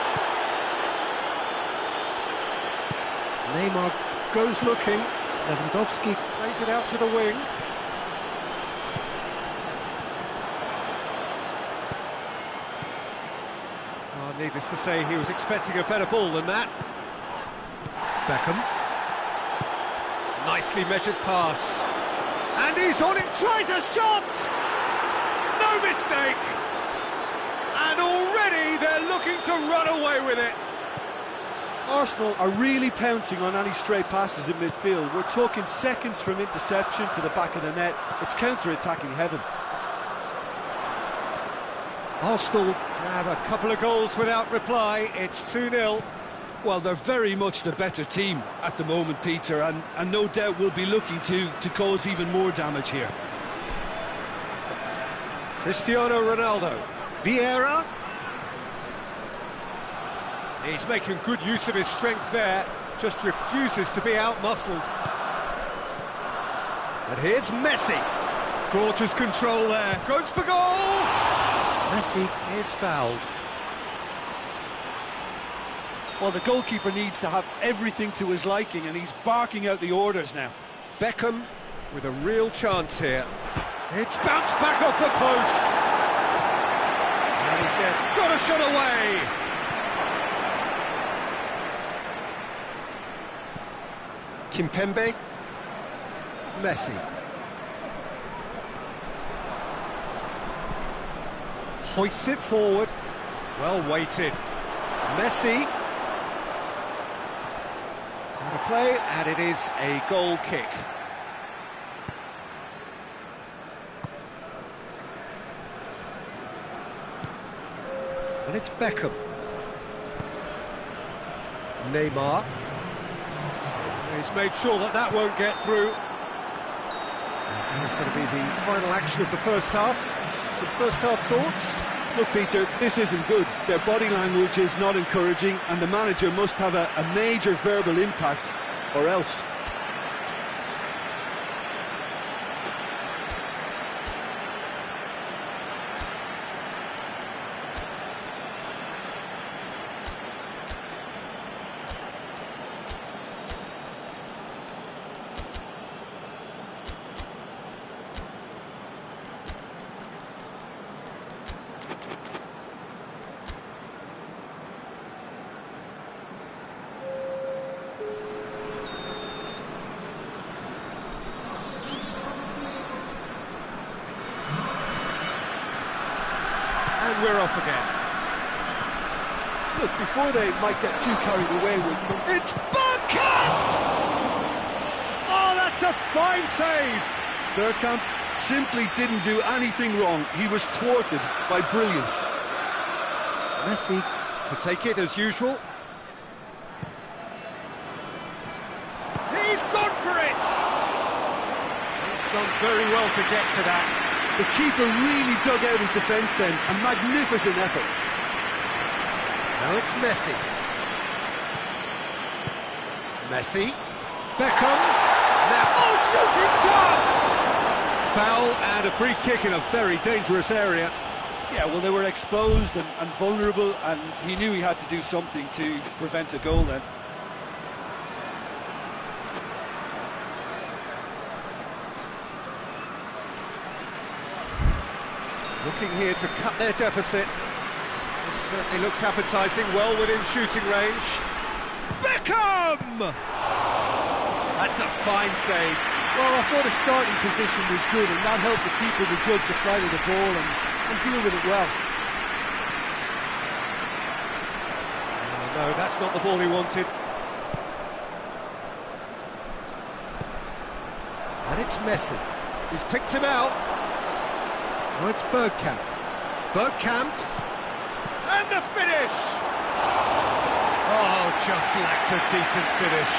Neymar goes looking. Lewandowski plays it out to the wing. Oh, needless to say, he was expecting a better ball than that. Beckham. Nicely measured pass. And he's on it, tries a shot! No mistake! And already they're looking to run away with it. Arsenal are really pouncing on any stray passes in midfield. We're talking seconds from interception to the back of the net. It's counter-attacking heaven. Arsenal grab a couple of goals without reply. It's 2-0. Well, they're very much the better team at the moment, Peter, and no doubt will be looking to cause even more damage here. Cristiano Ronaldo. Vieira. He's making good use of his strength there, just refuses to be out-muscled. And here's Messi. Gorgeous control there, goes for goal! Messi is fouled. Well, the goalkeeper needs to have everything to his liking, and he's barking out the orders now. Beckham with a real chance here. It's bounced back off the post. And he's there, got a shot away! Kimpembe. Messi. Hoists it forward. Well weighted. Messi. It's out of play, and it is a goal kick. And it's Beckham. Neymar. He's made sure that that won't get through. And it's going to be the final action of the first half. Some first half thoughts? Look, Peter, this isn't good. Their body language is not encouraging, and the manager must have a major verbal impact, or else. And we're off again. Look, before they might get too carried away with them. It's Bergkamp! Oh, that's a fine save! Bergkamp simply didn't do anything wrong. He was thwarted by brilliance. Messi to take it as usual. He's gone for it! He's done very well to get to that. The keeper really dug out his defence then. A magnificent effort. Now it's Messi. Messi. Beckham. Now, oh, shooting chance! Foul and a free kick in a very dangerous area. Yeah, well, they were exposed and vulnerable, and he knew he had to do something to prevent a goal then. Looking here to cut their deficit. This certainly looks appetising, well within shooting range. Beckham! That's a fine save. Well, I thought his starting position was good, and that helped the keeper to judge the flight of the ball and deal with it well. Oh, no, that's not the ball he wanted. And it's Messi. He's picked him out. Oh, it's Bergkamp. Bergkamp. And the finish! Oh, just lacked a decent finish.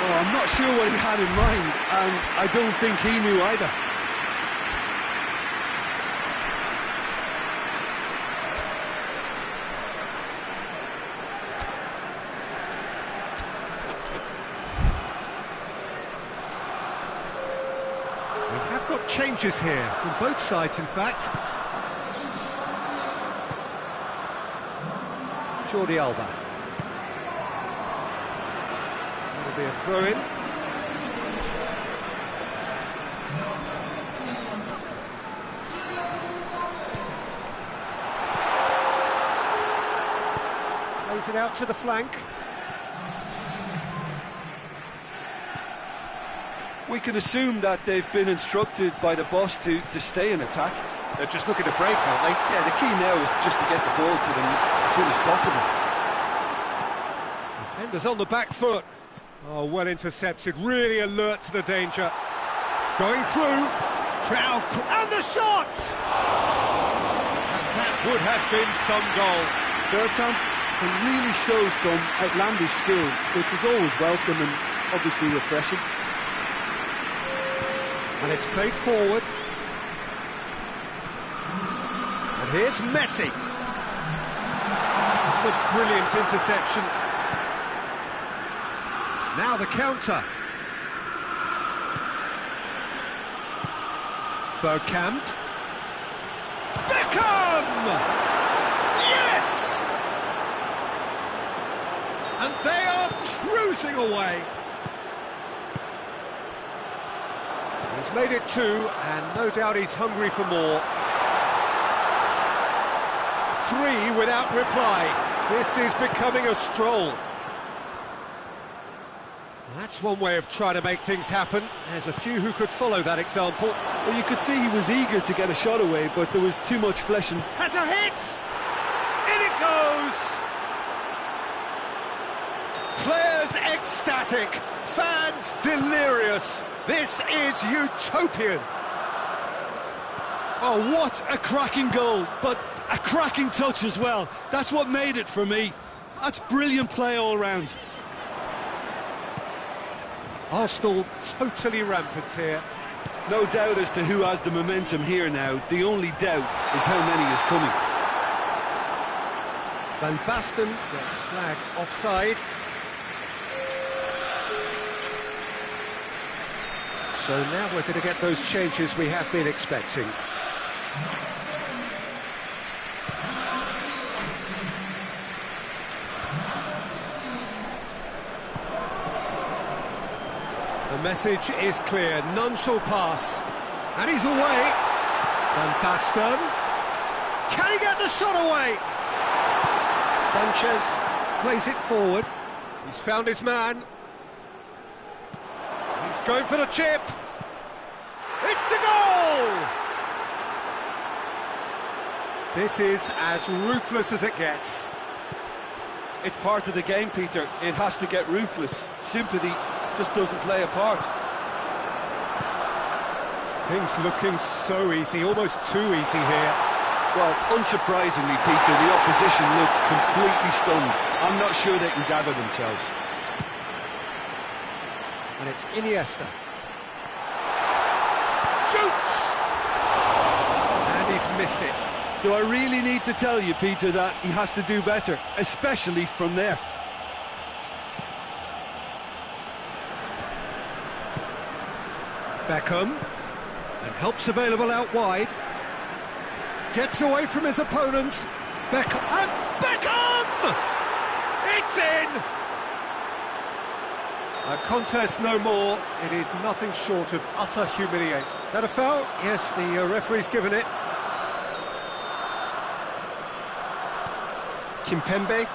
Oh, I'm not sure what he had in mind, and I don't think he knew either. We have got changes here, from both sides in fact. Jordi Alba. That'll be a throw-in. Plays it out to the flank. We can assume that they've been instructed by the boss to stay in attack. They're just looking to break, aren't they? Yeah, the key now is just to get the ball to them as soon as possible. Defenders on the back foot. Oh, well intercepted, really alert to the danger. Going through. Trout, and the shot! That would have been some goal. Bergkamp can really show some outlandish skills, which is always welcome and obviously refreshing. And it's played forward. Here's Messi. It's a brilliant interception. Now the counter. Bergkamp. Beckham! Yes! And they are cruising away. He's made it 2, and no doubt he's hungry for more. 3 without reply. This is becoming a stroll. That's one way of trying to make things happen. There's a few who could follow that example. Well, you could see he was eager to get a shot away, but there was too much flesh and... Has a hit! In it goes! Players ecstatic, fans delirious. This is utopian. Oh, what a cracking goal, but a cracking touch as well. That's what made it for me. That's brilliant play all round. Arsenal totally rampant here. No doubt as to who has the momentum here now. The only doubt is how many is coming. Van Basten gets flagged offside. So now we're going to get those changes we have been expecting. The message is clear, none shall pass. And he's away. Van Basten. Can he get the shot away? Sanchez plays it forward. He's found his man. He's going for the chip. It's a goal! This is as ruthless as it gets. It's part of the game, Peter. It has to get ruthless. Sympathy just doesn't play a part. Things looking so easy, almost too easy here. Well, unsurprisingly, Peter, the opposition look completely stunned. I'm not sure they can gather themselves. And it's Iniesta. Shoots! And he's missed it. Do I really need to tell you, Peter, that he has to do better, especially from there? Beckham, and help's available out wide. Gets away from his opponents. Beckham, and Beckham! It's in! A contest no more. It is nothing short of utter humiliation. That a foul? Yes, the referee's given it. Kimpembe.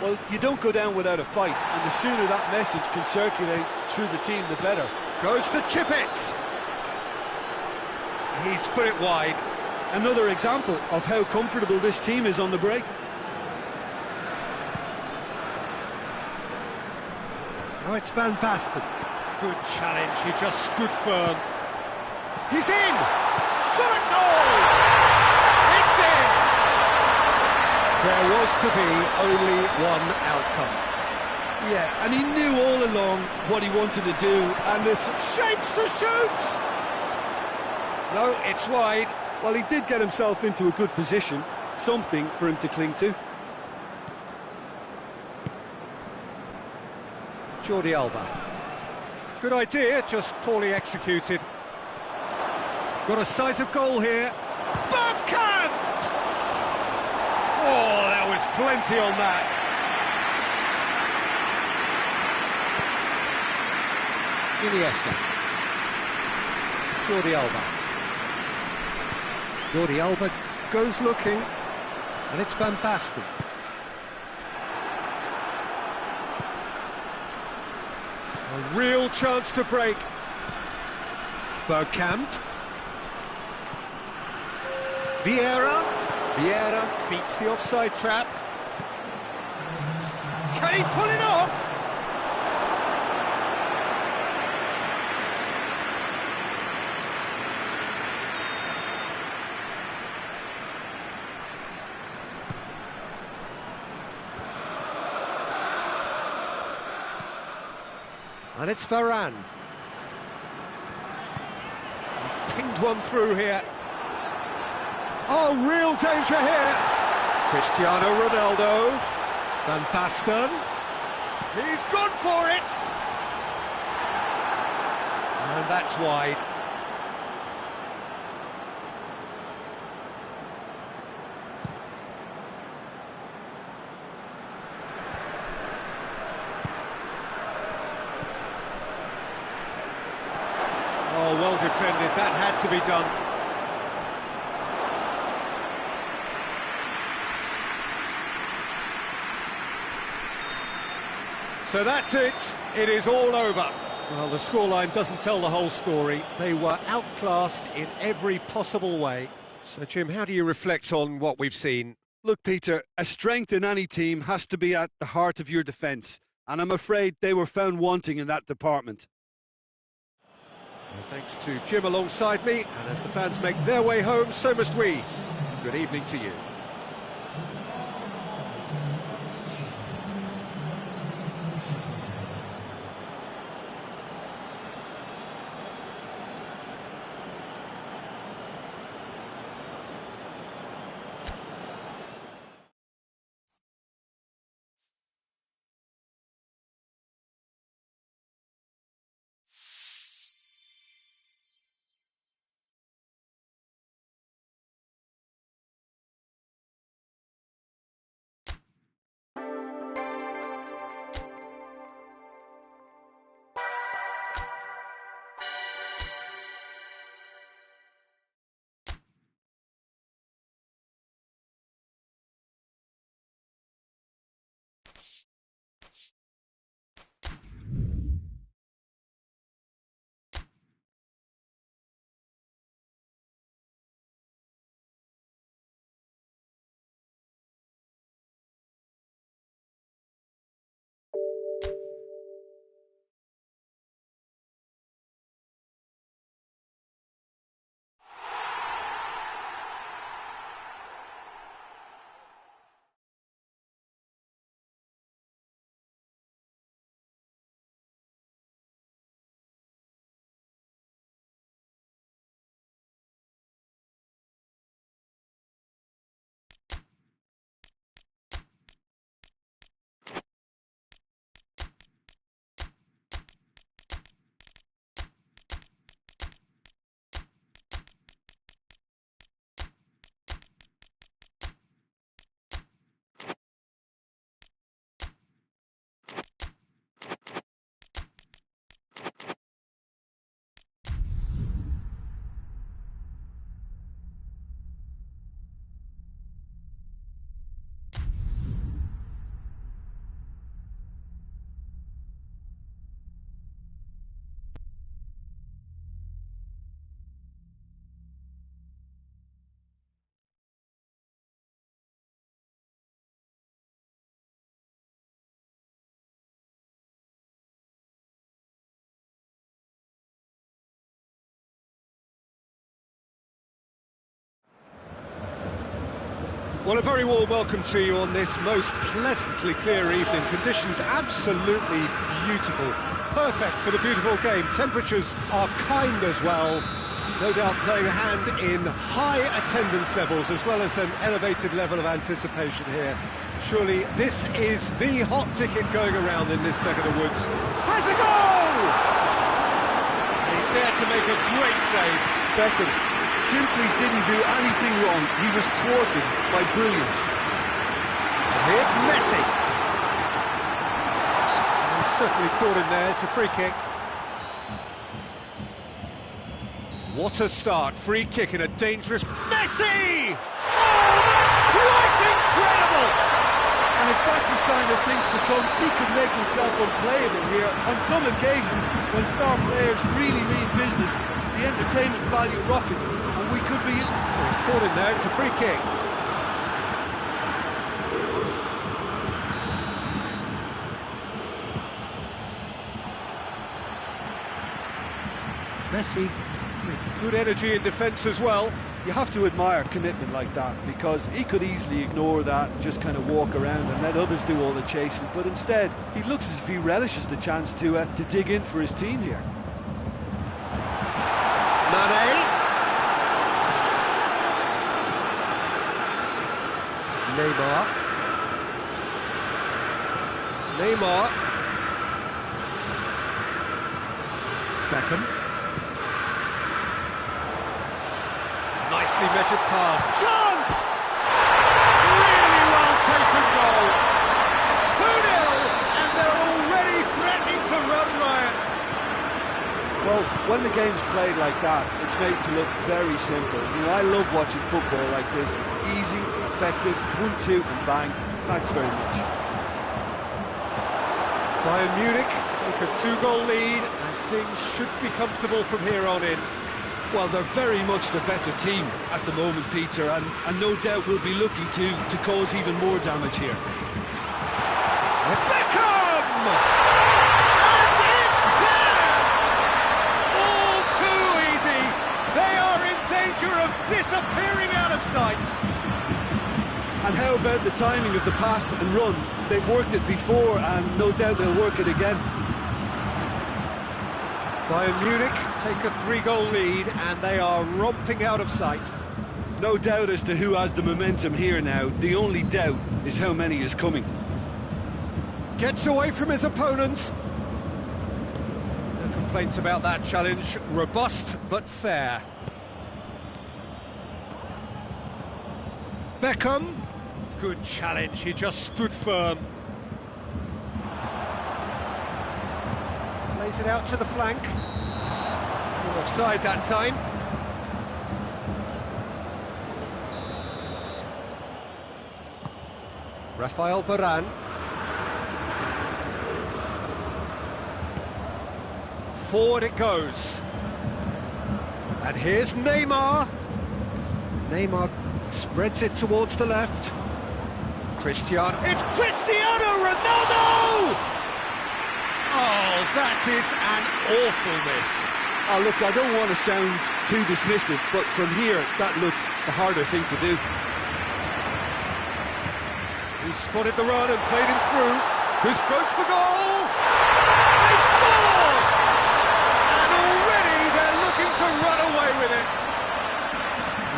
Well, you don't go down without a fight, and the sooner that message can circulate through the team, the better. Goes to chip it. He's put it wide. Another example of how comfortable this team is on the break. Now it's Van Basten. Good challenge, he just stood firm. He's in! Shot at goal! It's in! There was to be only one outcome. Yeah, and he knew all along what he wanted to do, and it's... Shapes to shoot! No, it's wide. Well, he did get himself into a good position, something for him to cling to. Jordi Alba. Good idea, just poorly executed. Got a sight of goal here. Bergkamp! Oh, there was plenty on that. Iniesta. Jordi Alba. Jordi Alba goes looking, and it's Van Basten. A real chance to break. Bergkamp. Vieira beats the offside trap. Can he pull it off? And it's Varane. pinged one through here. Oh, real danger here. Cristiano Ronaldo. Van Basten. He's gone for it. And that's wide. Oh, well defended. That had to be done. So that's it. It is all over. Well, the scoreline doesn't tell the whole story. They were outclassed in every possible way. So, Jim, how do you reflect on what we've seen? Look, Peter, a strength in any team has to be at the heart of your defence, and I'm afraid they were found wanting in that department. Well, thanks to Jim alongside me, and as the fans make their way home, so must we. Good evening to you. Well, a very warm welcome to you on this most pleasantly clear evening. Conditions absolutely beautiful. Perfect for the beautiful game. Temperatures are kind as well. No doubt playing a hand in high attendance levels as well as an elevated level of anticipation here. Surely this is the hot ticket going around in this neck of the woods. Has a goal! He's there to make a great save. Beckham simply didn't do anything wrong. He was thwarted by brilliance. And here's Messi. And he's certainly caught him there. It's a free kick. What a start. Free kick in a dangerous... Messi! Oh, that's quite incredible! And if that's a sign of things to come, he could make himself unplayable here. On some occasions, when star players really mean business, the entertainment value rockets, and we could be... Oh, he's caught him there, it's a free kick. Messi with good energy in defence as well. You have to admire commitment like that, because he could easily ignore that and just kind of walk around and let others do all the chasing, but instead, he looks as if he relishes the chance to dig in for his team here. Mane. Neymar. Neymar. Beckham. Nicely measured pass. Chance! Really well taken goal. 2-0, and they're already threatening to run riot. Well, when the game's played like that, it's made to look very simple. You know, I love watching football like this. Easy, effective, 1-2 and bang. Thanks very much. Bayern Munich take a 2-goal lead, and things should be comfortable from here on in. Well, they're very much the better team at the moment, Peter, and no doubt will be looking to cause even more damage here. Beckham! And it's there! All too easy. They are in danger of disappearing out of sight. And how about the timing of the pass and run? They've worked it before, and no doubt they'll work it again. Bayern Munich take a 3-goal lead, and they are romping out of sight. No doubt as to who has the momentum here now. The only doubt is how many is coming. Gets away from his opponents. No complaints about that challenge. Robust but fair. Beckham. Good challenge, he just stood firm. Plays it out to the flank. Offside that time. Rafael Varane. Forward it goes. And here's Neymar. Neymar spreads it towards the left. Cristiano. It's Cristiano Ronaldo! Oh, that is an awful miss. Oh, look, I don't want to sound too dismissive, but from here, that looked the harder thing to do. He spotted the run and played him through. Who's goes for goal? They scored! And already they're looking to run away with it.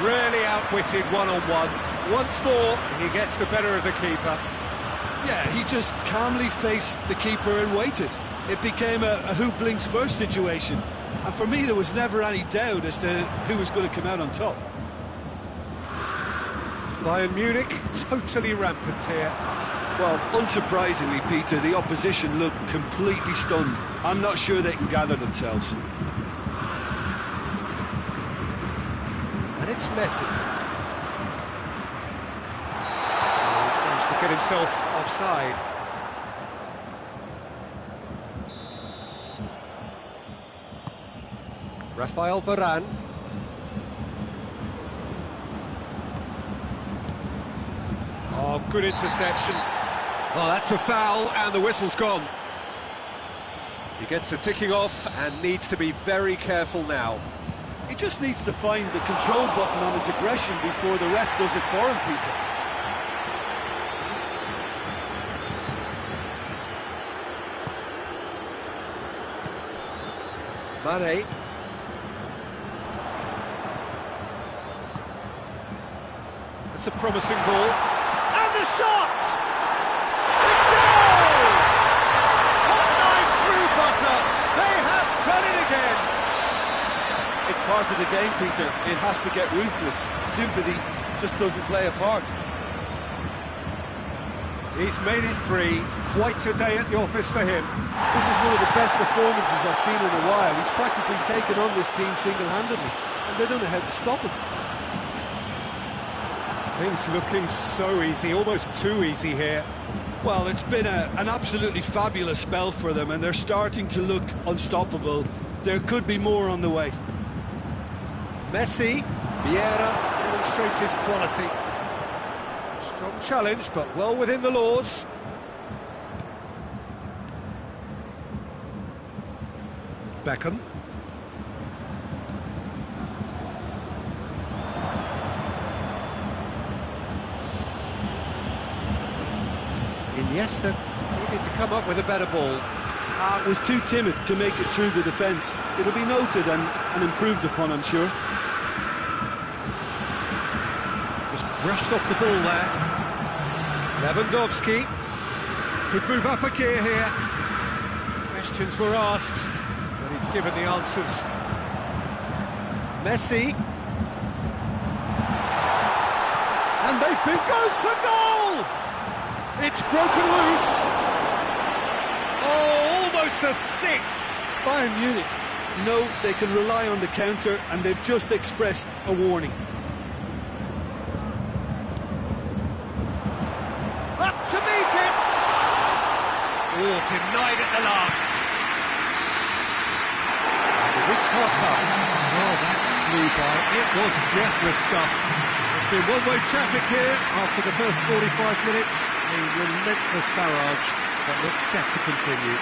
Really outwitted one-on-one. Once more, he gets the better of the keeper. Yeah, he just calmly faced the keeper and waited. It became a who blinks first situation. And for me, there was never any doubt as to who was going to come out on top. Bayern Munich totally rampant here. Well, unsurprisingly, Peter, the opposition looked completely stunned. I'm not sure they can gather themselves. And it's Messi. He's managed to get himself offside. Rafael Varane. Oh, good interception. Oh, that's a foul, and the whistle's gone. He gets a ticking off and needs to be very careful now. He just needs to find the control button on his aggression before the ref does it for him, Peter. Mane. It's a promising ball. And the shot! It's goal! Hot knife through butter. They have done it again. It's part of the game, Peter. It has to get ruthless. Sympathy just doesn't play a part. He's made it 3. Quite a day at the office for him. This is one of the best performances I've seen in a while. He's practically taken on this team single-handedly, and they don't know how to stop him. Things looking so easy, almost too easy here. Well, it's been an absolutely fabulous spell for them, and they're starting to look unstoppable. There could be more on the way. Messi, Vieira demonstrates his quality. Strong challenge, but well within the laws. Beckham. Iniesta needed to come up with a better ball. Was too timid to make it through the defence. It'll be noted and improved upon, I'm sure. Just brushed off the ball there. Lewandowski could move up a gear here. Questions were asked, but he's given the answers. Messi. And they've been goes for goal! It's broken loose. Oh, almost a sixth. Bayern Munich know they can rely on the counter, and they've just expressed a warning. Up to meet it! Oh, denied at the last. They reached half-time. Oh, that flew by. It was breathless stuff. There's been one-way traffic here after the first 45 minutes. A relentless barrage that looks set to continue.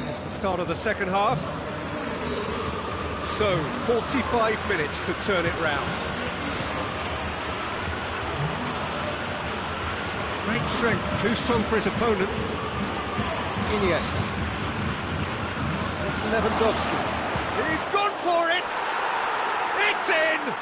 Here's the start of the second half. So, 45 minutes to turn it round. Great strength, too strong for his opponent. Iniesta. It's Lewandowski. He's gone for it! It's in!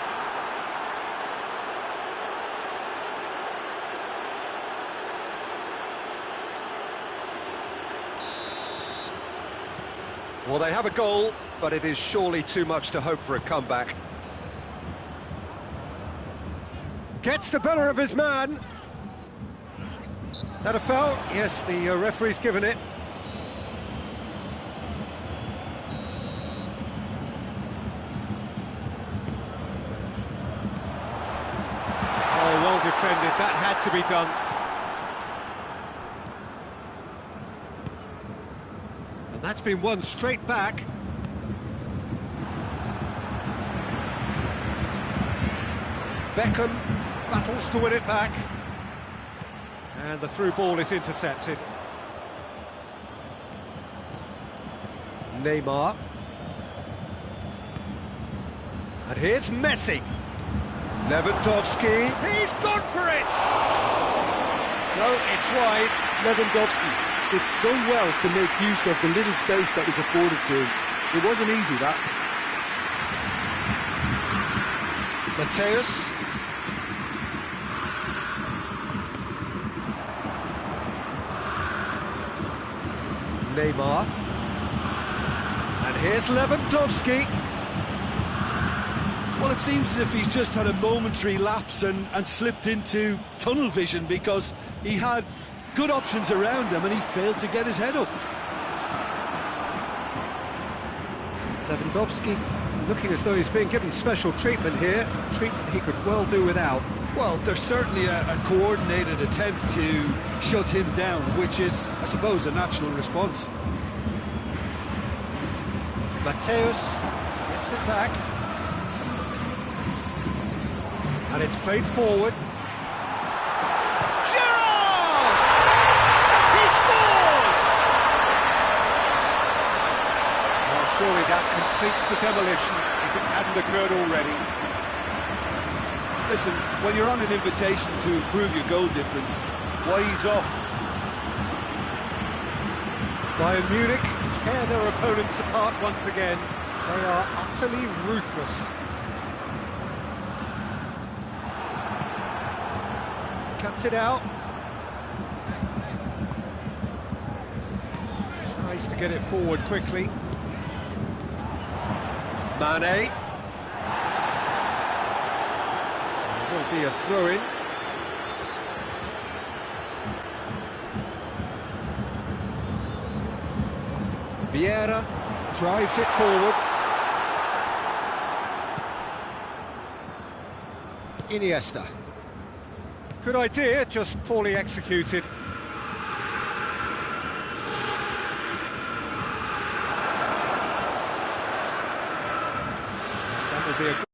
Well, they have a goal, but it is surely too much to hope for a comeback. Gets the better of his man. That a foul? Yes, the referee's given it. Oh, well defended. That had to be done. And that's been won straight back. Beckham battles to win it back. And the through ball is intercepted. Neymar. And here's Messi. Lewandowski. He's gone for it! No, it's wide. Lewandowski did so well to make use of the little space that was afforded to him. It wasn't easy, that. Mateus. Neymar. And here's Lewandowski. Well, it seems as if he's just had a momentary lapse and slipped into tunnel vision, because he had good options around him and he failed to get his head up. Lewandowski looking as though he's being given special treatment here, treatment he could well do without. Well, there's certainly a coordinated attempt to shut him down, which is, I suppose, a natural response. Mateus gets it back. And it's played forward. Gerrard! He scores! Well, surely that completes the demolition if it hadn't occurred already. Listen, when you're on an invitation to improve your goal difference, why ease off? Bayern Munich tear their opponents apart once again. They are utterly ruthless. Cuts it out. Tries to get it forward quickly. Mane. Will be a throw-in. Vieira drives it forward. Iniesta. Good idea, just poorly executed. That'll be a